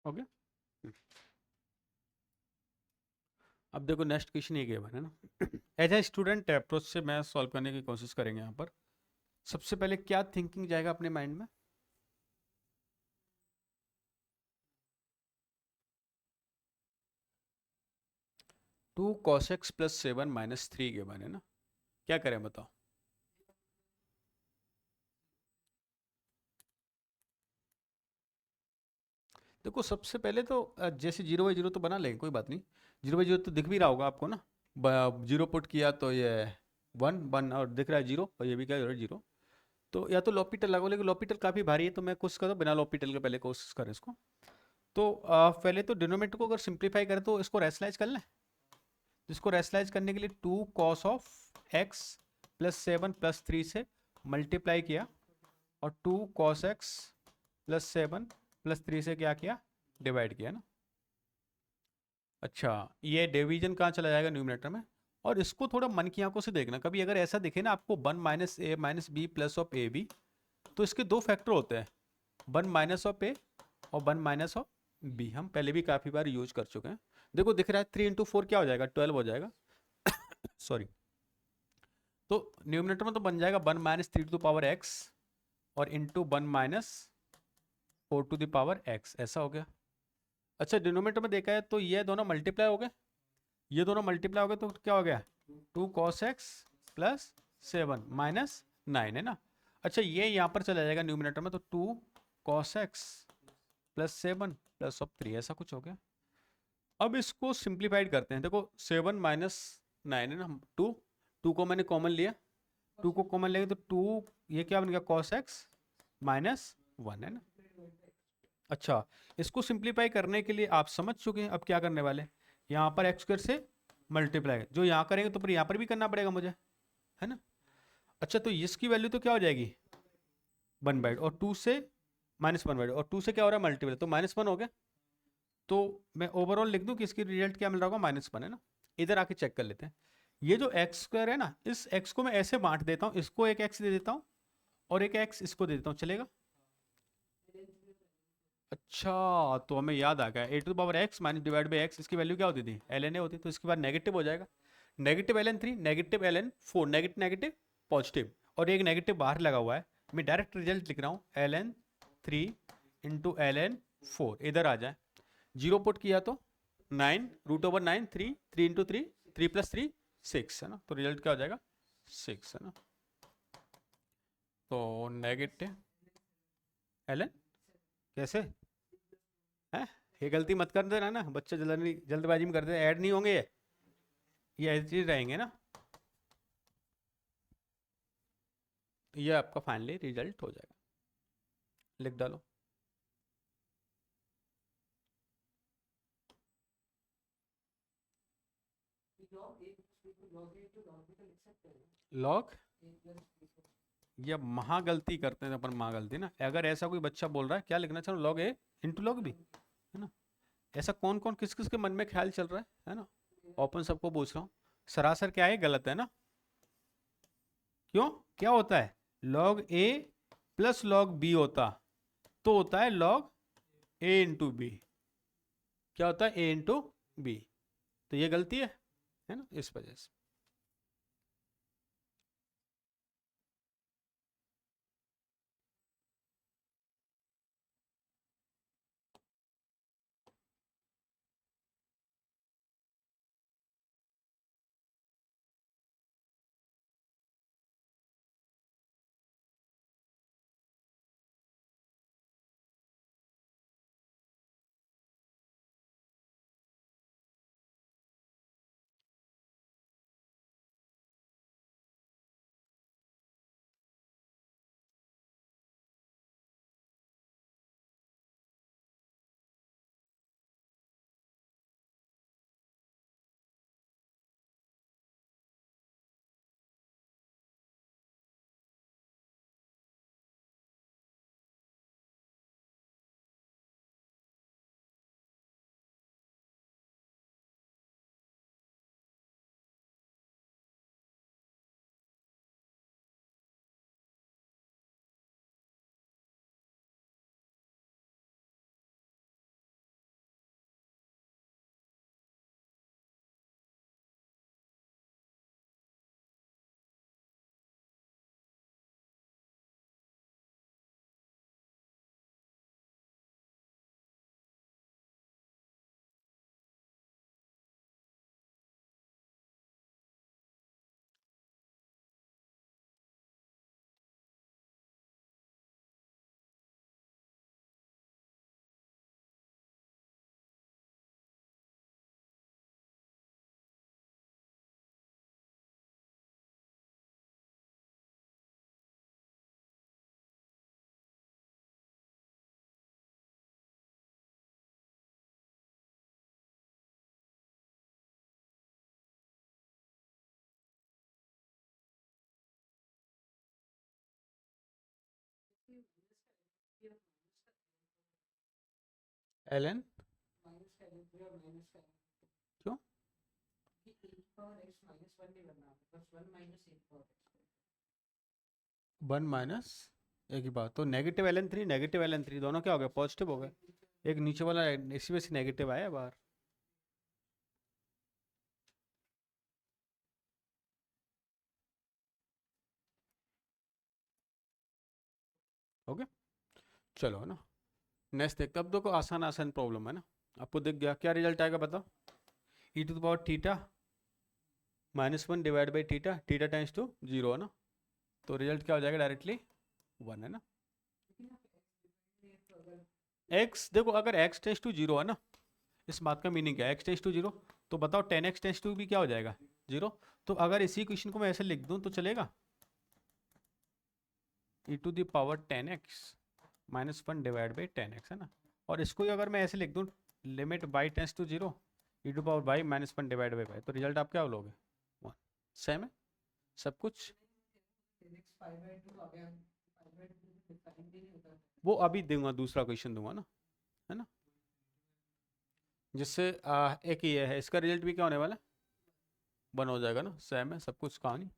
ओके। अब देखो नेक्स्ट क्वेश्चन ये गिवन है ना। एज ए स्टूडेंट अप्रोच से मैं सॉल्व करने की कोशिश करेंगे यहाँ पर। सबसे पहले क्या थिंकिंग जाएगा अपने माइंड में, two cos x plus 7 - 3 given है ना, क्या करें बताओ। देखो सबसे पहले तो जैसे 0/0 तो बना लेंगे, कोई बात नहीं। 0/0 तो दिख भी रहा होगा आपको ना, 0 पुट किया तो ये 1 1, और दिख रहा है 0, और ये भी क्या है 0। तो या तो लॉपिटल लगाओ, लेकिन लॉपिटल काफ़ी भारी है, तो मैं कोशिश करता हूँ बिना लॉपिटल के पहले कोशिश करें इसको। तो पहले तो डिनोमिनेटर को अगर सिंप्लीफाई करें तो इसको रैशनलाइज कर लें। जिसको रैशनलाइज करने के लिए 2 cos of x +7 + 3 से मल्टीप्लाई किया, और 2 cos x +7 + 3 से क्या किया, डिवाइड किया ना। अच्छा ये डिवीजन कहाँ चला जाएगा, न्यूमरेटर में। और इसको थोड़ा मन की आंखों से देखना, कभी अगर ऐसा दिखे ना आपको 1 - a - b + तो इसके दो फैक्टर होते हैं, 1 - और 1 - हम पहले भी काफ़ी बार यूज कर चुके हैं। देखो दिख रहा है 3 × 4 क्या हो जाएगा, 12 हो जाएगा। सॉरी। तो न्यूमरेटर में तो बन जाएगा 1 - 3 टू द पावर x, और into 1 - 4 to the power x, ऐसा हो गया। अच्छा डिनोमिनेटर में देखा है तो ये दोनों मल्टीप्लाई हो गए, ये दोनों मल्टीप्लाई हो गए, तो क्या हो गया, 2 cos x +7 - 9 है ना। अच्छा ये यहाँ पर चला जाएगा न्यूमरेटर में, तो 2 cos x +7 + 3, ऐसा कुछ हो गया। अब इसको सिंप्लीफाइड करते हैं। देखो 7 - 9 है ना, 2, 2 को मैंने कॉमन लिया, 2 को कॉमन लेंगे तो 2, ये क्या बन गया, cos x -1 है ना। अच्छा इसको सिंप्लीफाई करने के लिए आप समझ चुके हैं, अब क्या करने वाले हैं, यहाँ पर एक्स स्क्वायर से मल्टीप्लाई, जो यहाँ करेंगे तो फिर यहाँ पर भी करना पड़ेगा मुझे, है ना। अच्छा तो इसकी वैल्यू तो क्या हो जाएगी 1/, और 2 से -1/, और 2 से क्या हो रहा है मल्टीप्लाई, तो -1 हो गया। तो मैं ओवरऑल लिख दूं कि इसकी रिजल्ट क्या मिल रहा होगा -1, है ना। इधर आके चेक कर लेते हैं। ये जो एक्स स्क्वायर है ना, इस एक्स को मैं ऐसे बांट देता हूँ, इसको एक एक्स दे देता हूँ और एक एक्स इसको दे देता हूँ, चलेगा। अच्छा तो हमें याद आ गया, a⁻x minus divide by x, इसकी वैल्यू क्या होती थी ln a होती, तो इसके बाद नेगेटिव हो जाएगा, negative ln 3, negative ln 4, negative negative positive, और एक नेगेटिव बाहर लगा हुआ है। मैं डायरेक्ट रिजल्ट लिख रहा हूँ ln 3 इंटू ln 4, इधर आ जाए, 0 पुट किया तो 9 √9, 3 3 इंटू 3, 3 + 3 6, है ना। तो रिजल्ट क्या हो जाएगा 6, है ना। तो नेगेटिव ln कैसे है, ये गलती मत कर देना ना, बच्चे जल्दबाजी में करते ऐड नहीं होंगे ये ऐसे ही रहेंगे ना। ये आपका फाइनली रिजल्ट हो जाएगा, लिख डालो। लॉग, ये महा गलती करते हैं अपन, महा गलती ना। अगर ऐसा कोई बच्चा बोल रहा है क्या लिखना चाहूँ, log a into log b, है ना। ऐसा कौन कौन किस किस के मन में ख्याल चल रहा है ना। ओपन सबको पूछ रहा हूँ, सरासर क्या है, गलत है ना। क्यों, क्या होता है log a plus log b होता तो होता है log a इंटू बी, क्या होता है a इंटू बी, तो ये गलती है ना, इस वजह से। ln क्यों, 1 - एक ही बात, तो नेगेटिव ln 3 नेगेटिव ln 3 दोनों क्या हो गए, पॉजिटिव हो गए। एक नीचे वाला इसी में से नेगेटिव आया बाहर। ओके चलो, है ना। नेक्स्ट देखते हैं। अब देखो आसान आसान प्रॉब्लम है ना, आपको दिख गया क्या रिजल्ट आएगा बताओ। e⁻θ -1 divide by theta, theta tends to 0, है ना। तो रिजल्ट क्या हो जाएगा डायरेक्टली 1, है ना। x देखो, अगर x टेंस टू 0 है ना, इस बात का मीनिंग क्या है, x टेंस टू 0, तो बताओ 10x टेंस टू भी क्या हो जाएगा 0। तो अगर इसी क्वेश्चन को मैं ऐसे लिख दूं तो चलेगा, e⁻10x -1 डिवाइड बाई 10x, है ना। और इसको ही अगर मैं ऐसे लिख दूं limit y tends to 0, e to power y minus one divide by y, तो रिजल्ट आप क्या लोगे? वन। सेम है सब कुछ। वो अभी दूंगा, दूसरा क्वेश्चन दूंगा ना, है ना, जिससे एक ये है, इसका रिजल्ट भी क्या होने वाला है? वन हो जाएगा ना, सेम है सब कुछ कहानी,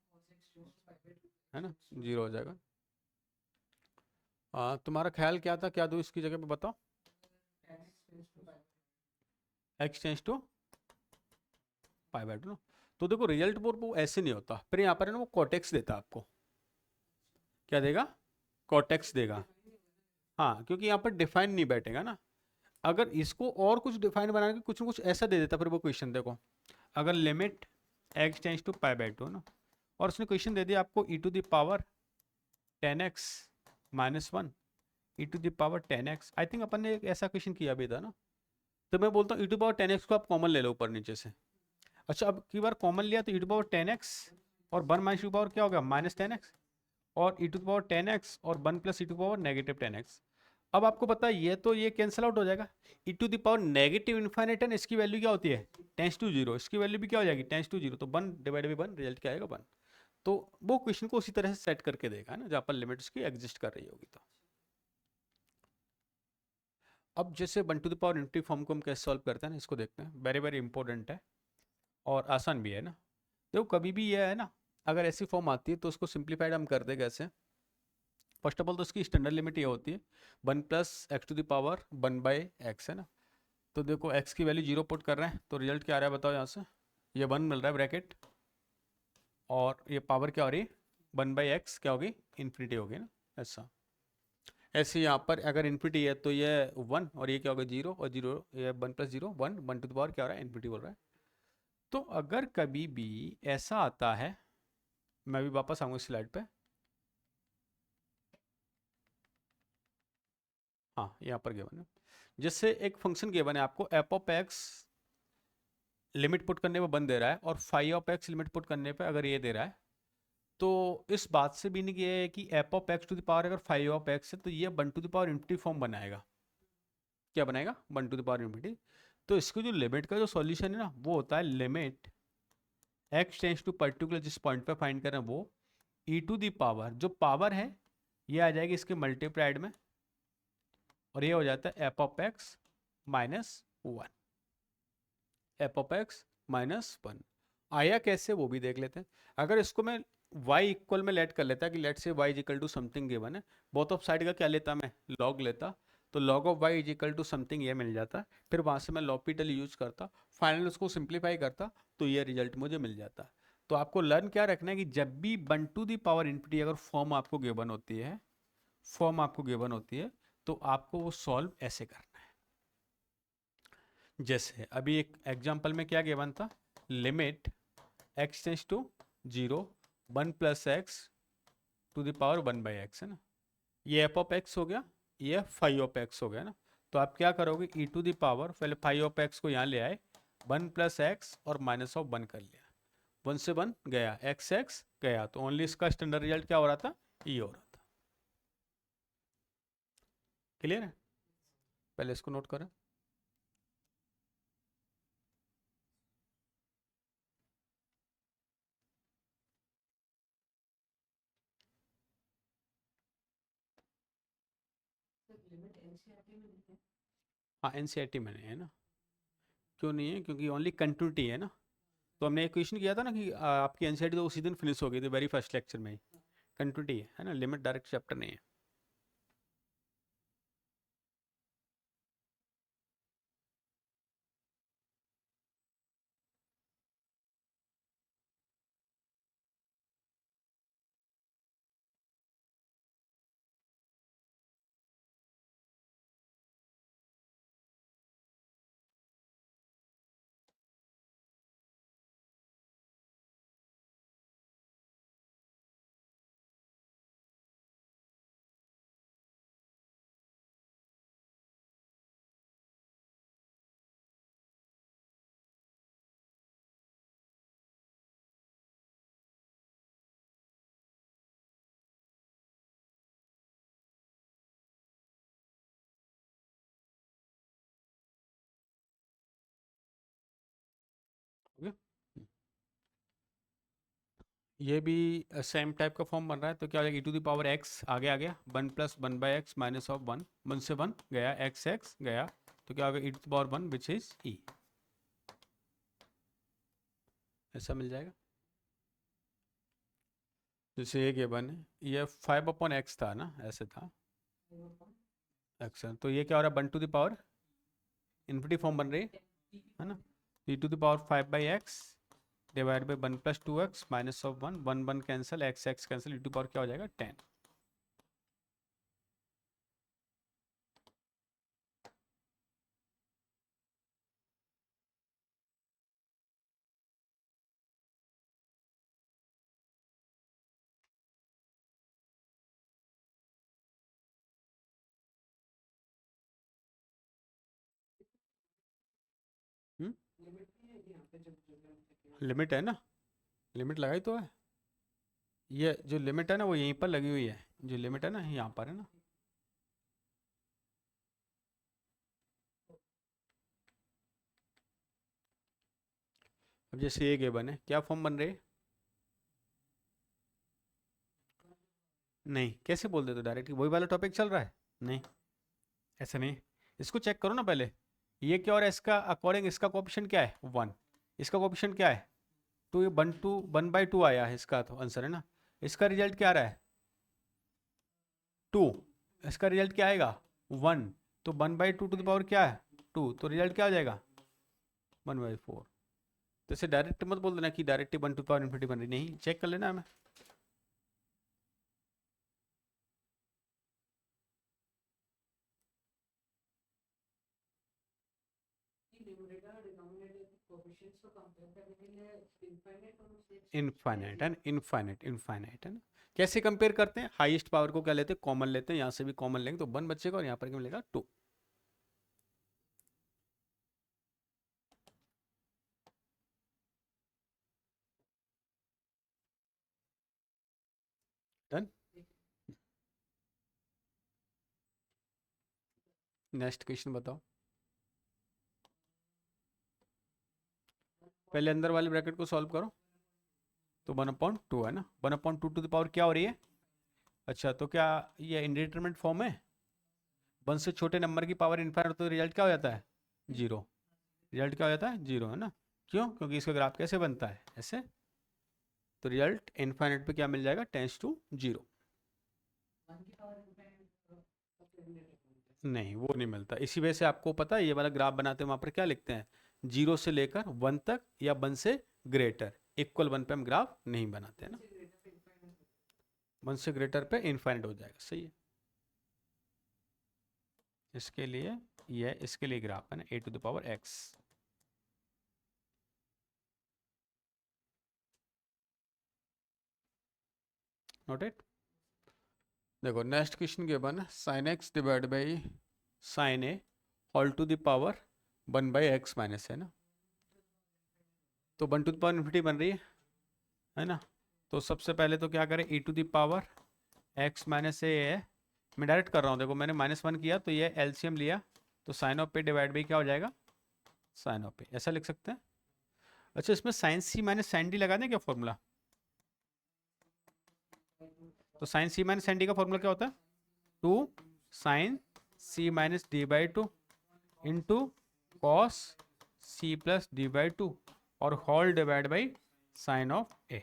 है ना, जीरो हो जाएगा। तुम्हारा ख्याल क्या था, क्या दूँ इसकी जगह पे बताओ? X tends to pi by two ना। तो देखो रिजल्ट वो ऐसे नहीं होता, फिर यहाँ पर है ना वो कोटेक्स देता है आपको। क्या देगा? कोटेक्स देगा। हाँ, क्योंकि यहाँ पर डिफाइन नहीं बैठेगा ना। अगर इसको और कुछ डिफाइन बना के कुछ न कुछ ऐसा दे देता फिर वो क्वेश्चन, देखो अगर limit x tends to pi by two ना, और उसने क्वेश्चन दे दिया आपको e to the power 10x minus one, e to the power 10x, I think अपन ने एक ऐसा क्वेश्चन किया भी था ना। तो मैं बोलता हूँ ई टू पावर 10x को आप कॉमन ले लो ऊपर नीचे से। अच्छा, अब की बार कॉमन लिया तो ई टू पावर 10x और वन माइनस टू पावर क्या होगा? माइनस 10x, और ई टू पावर 10x और one plus e to power negative 10x। अब आपको पता है ये तो ये कैंसिल आउट हो जाएगा। E to the power negative infinite है, इसकी वैल्यू क्या होती है? टेंस टू जीरो, इसकी वैल्यू भी क्या हो जाएगी? टेंस टू जीरो, तो one divide by one, result क्या आएगा? वन। तो वो क्वेश्चन को उसी तरह से सेट करके देगा ना, जहाँ पर लिमिट उसकी एग्जिस्ट कर रही होगी। तो अब जैसे one to the power infinity form को हम कैसे सॉल्व करते हैं ना, इसको देखते हैं, वेरी वेरी इंपॉर्टेंट है और आसान भी है ना। देखो कभी भी ये है ना, अगर ऐसी फॉर्म आती है तो उसको सिंप्लीफाइड हम कर दे कैसे? फर्स्ट ऑफ ऑल तो उसकी स्टैंडर्ड लिमिट ये होती है one plus x to the power one by x, है ना। तो देखो एक्स की वैल्यू जीरो पुट कर रहे हैं, तो रिजल्ट क्या आ रहा है बताओ यहाँ से? ये वन मिल रहा है ब्रैकेट, और ये पावर क्या हो रही है? वन बाई एक्स क्या होगी? इन्फिनिटी होगी ना, ऐसा। ऐसे यहाँ पर अगर इन्फिनिटी है तो ये वन, और ये क्या होगा? जीरो, और जीरो ये one plus zero one, one to the power क्या हो रहा है? इन्फिनिटी बोल रहा है। तो अगर कभी भी ऐसा आता है, मैं भी वापस आऊँगा स्लाइड पे, हाँ यहाँ पर गिवन है, जिससे एक फंक्शन गिवन है आपको, F of x limit put करने पे वन दे रहा है, और five of x limit put करने पे अगर ये दे रहा है, तो इस बात से भी नहीं किया है कि f of x to the power अगर फाइव ऑफ एक्स है तो ये one to the power infinity form बनाएगा। क्या बनाएगा? One to the power infinity. तो इसको जो लिमिट का जो सॉल्यूशन है ना, वो होता है limit x tends to particular, जिस पॉइंट पे फाइंड कर रहे हैं वो, ई टू द पावर, जो पावर है ये आ जाएगी इसके मल्टीप्लाइड में, और ये हो जाता है F of x minus one, F of x minus one. आया कैसे वो भी देख लेते हैं। अगर इसको मैं y इक्वल में लेट कर लेता कि लेट से y is equal to something given है, बोथ ऑफ साइड का क्या लेता मैं? लॉग लेता, तो log of y is equal to something ये मिल जाता, फिर वहाँ से मैं लॉपिटल यूज करता, फाइनल उसको सिंप्लीफाई करता, तो ये रिजल्ट मुझे मिल जाता। तो आपको लर्न क्या रखना है कि जब भी one to the power infinity अगर फॉर्म आपको गिवन होती है, फॉर्म आपको गिवन होती है, तो आपको वो सॉल्व ऐसे करना है। जैसे अभी एक एग्जाम्पल में क्या गिवन था? Limit x tends to zero one plus x to the power one by x, है ना। ये एफ ऑफ एक्स हो गया, ये फाइव ऑफ एक्स हो गया ना। तो आप क्या करोगे? ई टू द पावर, पहले फाइव ऑफ एक्स को यहाँ ले आए, वन प्लस एक्स और माइनस ऑफ वन कर लिया, वन से वन गया, एक्स गया, तो ओनली इसका स्टैंडर्ड रिजल्ट क्या हो रहा था? ई हो रहा था। क्लियर है? पहले इसको नोट करें। हाँ एनसीईआरटी में है ना। क्यों नहीं है? क्योंकि ओनली कंटिन्यूटी है ना। तो हमने एक क्वेश्चन किया था ना कि आपकी एनसीईआरटी तो उसी दिन फिनिश हो गई थी, वेरी फर्स्ट लेक्चर में ही। कंटिन्यूटी है ना, लिमिट डायरेक्ट चैप्टर नहीं है। ये भी सेम टाइप का फॉर्म बन रहा है, तो क्या हो जाएगा, e to the power x आगे आ गया, 1 प्लस 1/x माइनस ऑफ 1, 1 से 1 गया, x गया, तो क्या होगा, e to the power 1 which is e, ऐसा मिल जाएगा। जैसे ये गिवन है, ये 5/x था ना, ऐसे था x, तो ये क्या हो रहा है, 1 to the power infinity form बन रही है ना, e to the power 5/x divide by 1 plus 2x minus of 1, 1 1 cancel, x cancel, e to power क्या हो जाएगा, 10। लिमिट है ना, लिमिट लगाई तो है, ये जो लिमिट है ना वो यहीं पर लगी हुई है, जो लिमिट है ना यहाँ पर है ना। अब जैसे ये गिवन है, क्या फॉर्म बन रही है, नहीं कैसे बोल देते डायरेक्टली, वही वाला टॉपिक चल रहा है, नहीं ऐसा नहीं, इसको चेक करो ना पहले, ये क्या, और इसका अकॉर्डिंग इसका कोएफिशिएंट क्या है, 1, इसका कोएफिशिएंट क्या है, 2, ये 1/2 आया है, इसका तो आंसर है ना, इसका रिजल्ट क्या आ रहा है, 2, इसका रिजल्ट क्या आएगा, 1, तो 1/2 टू द पावर क्या है, 2, तो रिजल्ट क्या आ जाएगा, 1/4। तो इसे डायरेक्ट मत बोल देना कि डायरेक्ट 1 टू पावर इन्फिनिटी बन रही, नहीं चेक कर लेना हमें। इनफाइनाइट है ना, इनफाइनाइट है ना, कैसे कंपेयर करते हैं, हाईएस्ट पावर को क्या लेते हैं, कॉमन लेते हैं, यहाँ से भी कॉमन लेंगे तो 1 बचेगा और यहाँ पर क्या मिलेगा, 2। डन। नेक्स्ट क्वेश्चन बताओ, पहले अंदर वाले ब्रैकेट को सॉल्व करो, तो 1/2 है ना, 1/2 टू द पावर क्या हो रही है, अच्छा तो क्या ये इंडिटरमिनेट फॉर्म है, 1 से छोटे नंबर की पावर इनफाइनाइट, तो रिजल्ट क्या हो जाता है, 0, रिजल्ट क्या हो जाता है, 0 है ना, क्यों, क्योंकि इसका ग्राफ कैसे बनता है, ऐसे, तो रिजल्ट इनफाइनाइट पे क्या मिल जाएगा, टेंस टू 0, नहीं वो नहीं मिलता, इसी वजह से आपको पता है ये वाला ग्राफ बनाते हैं वहां पर क्या लिखते हैं, 0 से लेकर 1 तक या 1 से ग्रेटर इक्वल 1 पे हम ग्राफ नहीं बनाते हैं ना, 1 से ग्रेटर पे इनफाइनाइट हो जाएगा, सही है, इसके लिए ये इसके लिए ग्राफ है ना, a to the power x। Note it. देखो नेक्स्ट क्वेश्चन के बन sin x divide by sin a all to the power 1/x minus है ना, तो 1 टू द पावर इन्फिनिटी बन रही है ना, तो सबसे पहले तो क्या करें, e to the power x minus a है, मैं डायरेक्ट कर रहा हूँ, देखो मैंने -1 किया तो ये एलसीएम लिया, तो साइन ऑफ पे डिवाइड बाई क्या हो जाएगा, साइन ऑफ पे, ऐसा लिख सकते हैं। अच्छा इसमें sine c minus sine d लगा दें क्या फॉर्मूला, तो sine c minus sine d का फॉर्मूला क्या होता है, 2 sine c minus d by 2 into cos c plus d by 2 और whole divide by sine of a.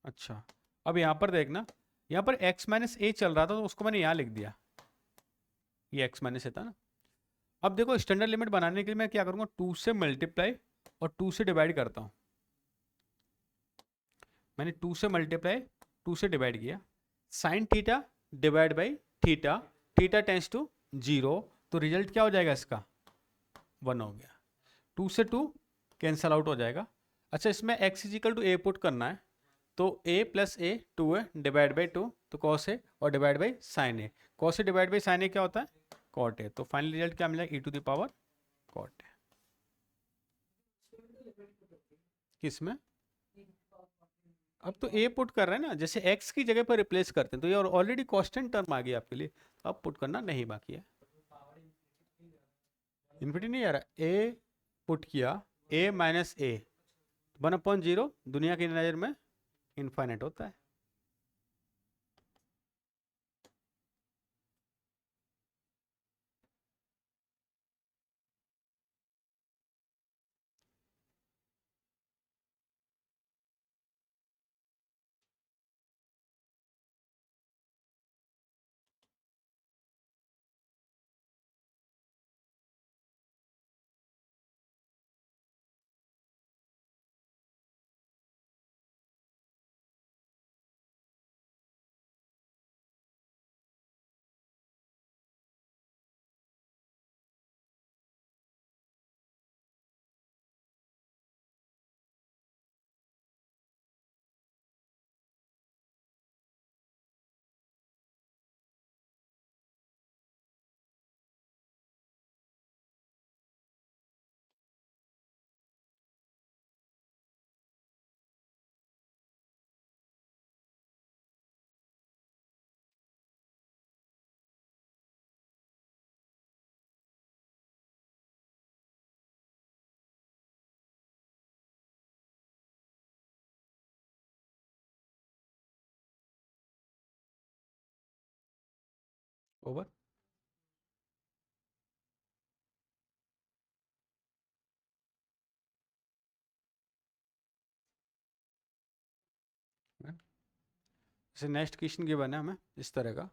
अच्छा अब यहाँ पर देखना, यहाँ पर x माइनस ए चल रहा था तो उसको मैंने यहाँ लिख दिया, ये x माइनस ए था ना, अब देखो स्टैंडर्ड लिमिट बनाने के लिए मैं क्या करूँगा, 2 से मल्टीप्लाई और 2 से डिवाइड करता हूँ, मैंने 2 से मल्टीप्लाई 2 से डिवाइड किया, sine theta divide by theta, theta tends to 0, तो रिजल्ट क्या हो जाएगा इसका, 1 हो गया, 2 से 2 कैंसल आउट हो जाएगा। अच्छा इसमें x is equal to a put करना है, तो a प्लस ए 2 है डिवाइड बाई 2, तो कॉस ए और divide by sine a, cos a divide by sine a क्या होता है, कॉट ए, तो फाइनल रिजल्ट क्या मिलेगा, e to the power cot a. किसमें, अब तो a पुट कर रहे हैं ना, जैसे x की जगह पर रिप्लेस करते हैं तो ये ऑलरेडी कांस्टेंट टर्म आ गई आपके लिए, अब पुट करना नहीं बाकी है, इन्फिनिटी नहीं आ रहा, a पुट किया a माइनस ए 1/0 दुनिया की नज़र में इनफाइनाइट होता है। ओवर। जैसे नेक्स्ट क्वेश्चन गिवन है हमें इस तरह का,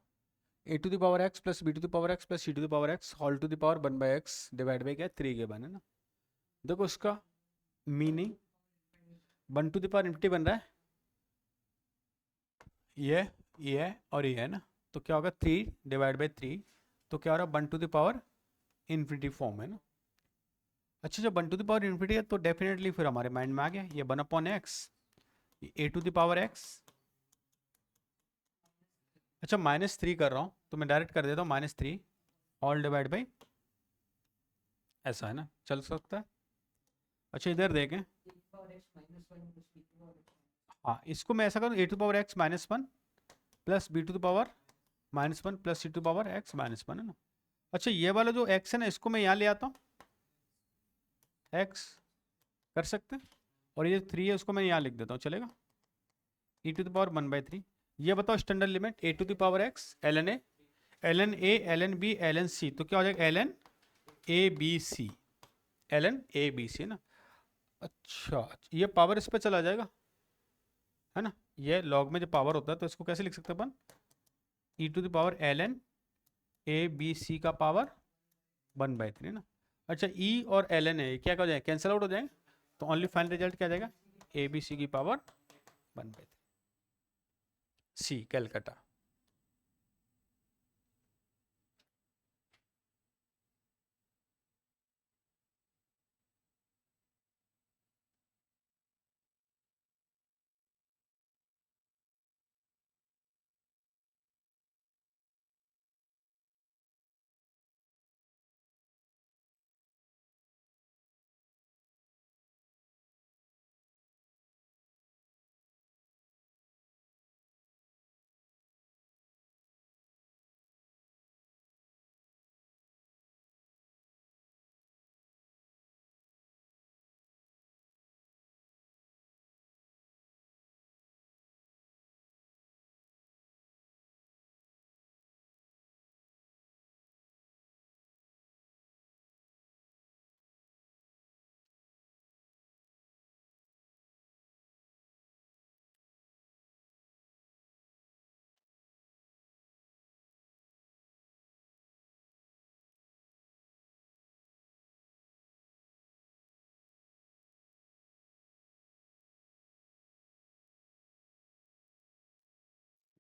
a to the power x plus b to the power x plus c to the power x whole to the power 1/x divide by क्या 3 गिवन है ना। देखो उसका meaning 1 to the power infinity बन रहा है, ये और ये है ना, तो क्या होगा 3 डिवाइड बाई 3, तो क्या हो रहा है 1 to the power infinity form है ना। अच्छा जब 1 टू द पावर इन्फिनिटी है तो डेफिनेटली फिर हमारे माइंड में आ गया ये 1/x, a to the power x. अच्छा -3 कर रहा हूँ तो मैं डायरेक्ट कर देता हूँ -3 ऑल डिवाइड बाई, ऐसा है ना, चल सकता है। अच्छा इधर देखें, हाँ इसको मैं ऐसा करूँ a to power x -1 plus b to the power -1 plus c to power x -1 है ना। अच्छा ये वाला जो x है ना इसको मैं यहाँ ले आता हूँ, x कर सकते हैं, और ये 3 है उसको मैं यहाँ लिख देता हूँ, चलेगा। e to the power 1/3। ये बताओ standard limit a to the power x ln a ln a ln b ln c, तो क्या हो जाएगा ln a b c, ln a b c है ना। अच्छा ये पावर इस पर चला जाएगा है ना, ये लॉग में जब पावर होता है तो इसको कैसे लिख सकते हैं अपन, e to the power ln a b c का पावर 1/3 है ना। अच्छा e और ln a क्या हो जाएगा, कैंसिल आउट हो जाएंगे, तो ओनली फाइनल रिजल्ट क्या आ जाएगा a b c की पावर 1/3, सी कैलकाटा।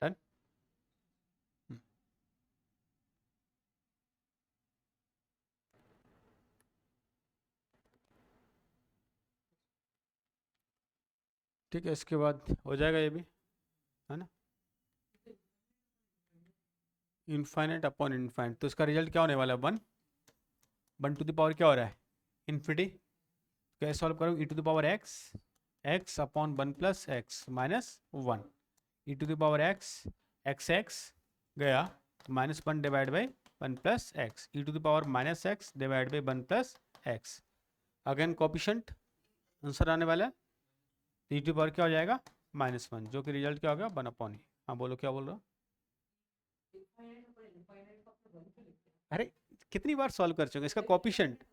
डन। ठीक है इसके बाद हो जाएगा ये भी है ना, इनफाइनाइट अपॉन इनफाइनाइट, तो इसका रिजल्ट क्या होने वाला है 1 टू द पावर क्या हो रहा है इन्फिनिटी, कैसे सॉल्व करूँ e to the power x upon 1 plus x -1, e to the power x गया -1 divide by 1 plus x, e to the power -x divide by 1 plus x, again coefficient answer आने वाला है, e टू द पावर क्या हो जाएगा -1, जो कि रिजल्ट क्या हो गया 1/e। हाँ बोलो क्या बोल रहे हो? अरे कितनी बार सॉल्व कर चुके इसका कॉपिशेंट।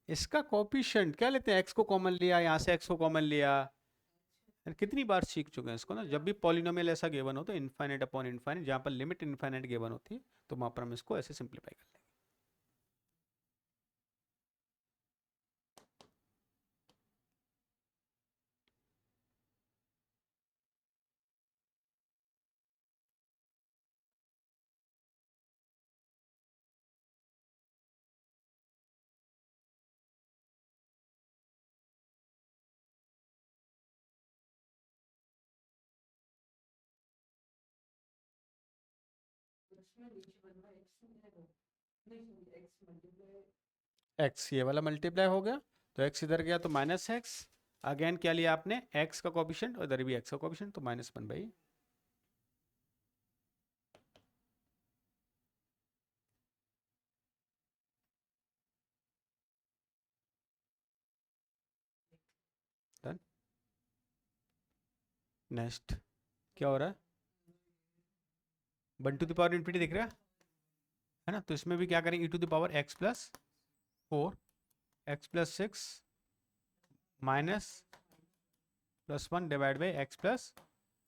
इसका कॉपिशेंट क्या लेते हैं, एक्स को कॉमन लिया, यहाँ से एक्स को कॉमन लिया। यार कितनी बार सीख चुके हैं इसको ना। जब भी पॉलिनोमियल ऐसा गिवन हो तो इनफाइनाइट अपॉन इनफाइनाइट, जहाँ पर लिमिट इनफाइनाइट गिवन होती है तो वहाँ पर हम इसको ऐसे सिंप्लीफाई कर लेंगे। एक्स ये वाला मल्टीप्लाई हो गया तो एक्स इधर गया तो -x। अगेन क्या लिया आपने, एक्स का कॉपिशेंट और इधर भी एक्स का कॉपिशेंट तो -1/e। डन। नेक्स्ट क्या हो रहा है, 1 to the power दिख रहा है ना। तो इसमें भी क्या करेंगे, e⁻x + 4 x + 6 -+1 divide by x plus,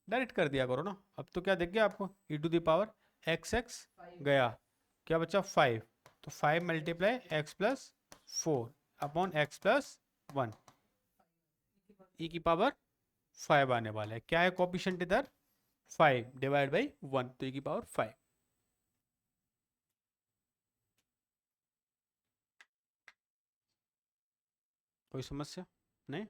direct कर दिया करो ना। अब तो क्या दिख गया आपको, e⁻x गया, क्या बचा 5, तो 5 × x + 4 अपॉन x + 1 e⁻5 आने वाला है। क्या है कोएफिशिएंट इधर 5 डिवाइड बाई 1 तो e⁻5। कोई समस्या नहीं।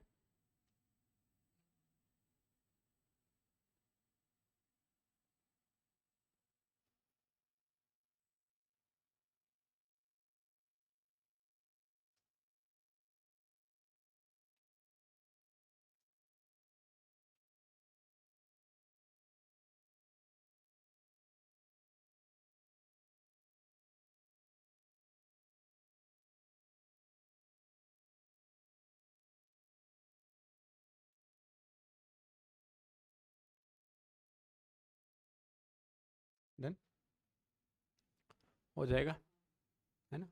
डन हो जाएगा, है ना।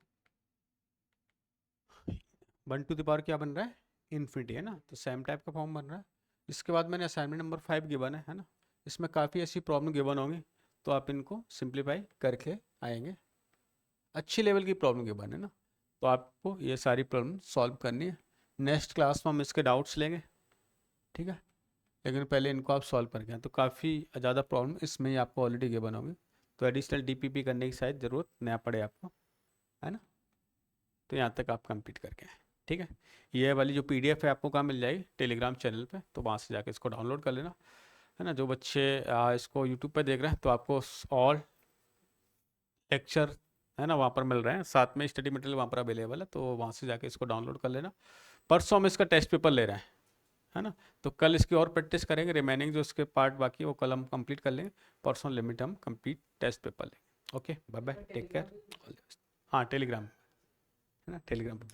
1 to the power क्या बन रहा है, इन्फिनिटी, है ना। तो सेम टाइप का फॉर्म बन रहा है। इसके बाद मैंने असाइनमेंट नंबर 5 गिवन है ना। इसमें काफ़ी ऐसी प्रॉब्लम गिवन होंगी तो आप इनको सिंप्लीफाई करके आएंगे। अच्छी लेवल की प्रॉब्लम गिवन है ना, तो आपको ये सारी प्रॉब्लम सॉल्व करनी है। नेक्स्ट क्लास में हम इसके डाउट्स लेंगे, ठीक है। लेकिन पहले इनको आप सॉल्व कर गए तो काफ़ी ज़्यादा प्रॉब्लम इसमें ही आपको ऑलरेडी गिवन होंगी, तो एडिशनल डीपीपी करने की शायद ज़रूरत ना पड़े आपको, है ना। तो यहाँ तक आप कंप्लीट करके आए, ठीक है। ये वाली जो पीडीएफ है आपको कहाँ मिल जाएगी, टेलीग्राम चैनल पे, तो वहाँ से जाके इसको डाउनलोड कर लेना, है ना। जो बच्चे इसको यूट्यूब पे देख रहे हैं तो आपको ऑल लेक्चर, है ना, वहाँ पर मिल रहे हैं, साथ में स्टडी मटेरियल वहाँ पर अवेलेबल है, तो वहाँ से जाके इसको डाउनलोड कर लेना। परसों हम इसका टेस्ट पेपर ले रहे हैं, है ना। तो कल इसकी और प्रैक्टिस करेंगे, रिमेनिंग जो इसके पार्ट बाकी है वो कल हम कंप्लीट कर लेंगे, परसों लिमिट हम कंप्लीट टेस्ट पेपर लेंगे। Okay bye bye, take care, all the best. हाँ टेलीग्राम, है ना, टेलीग्राम पर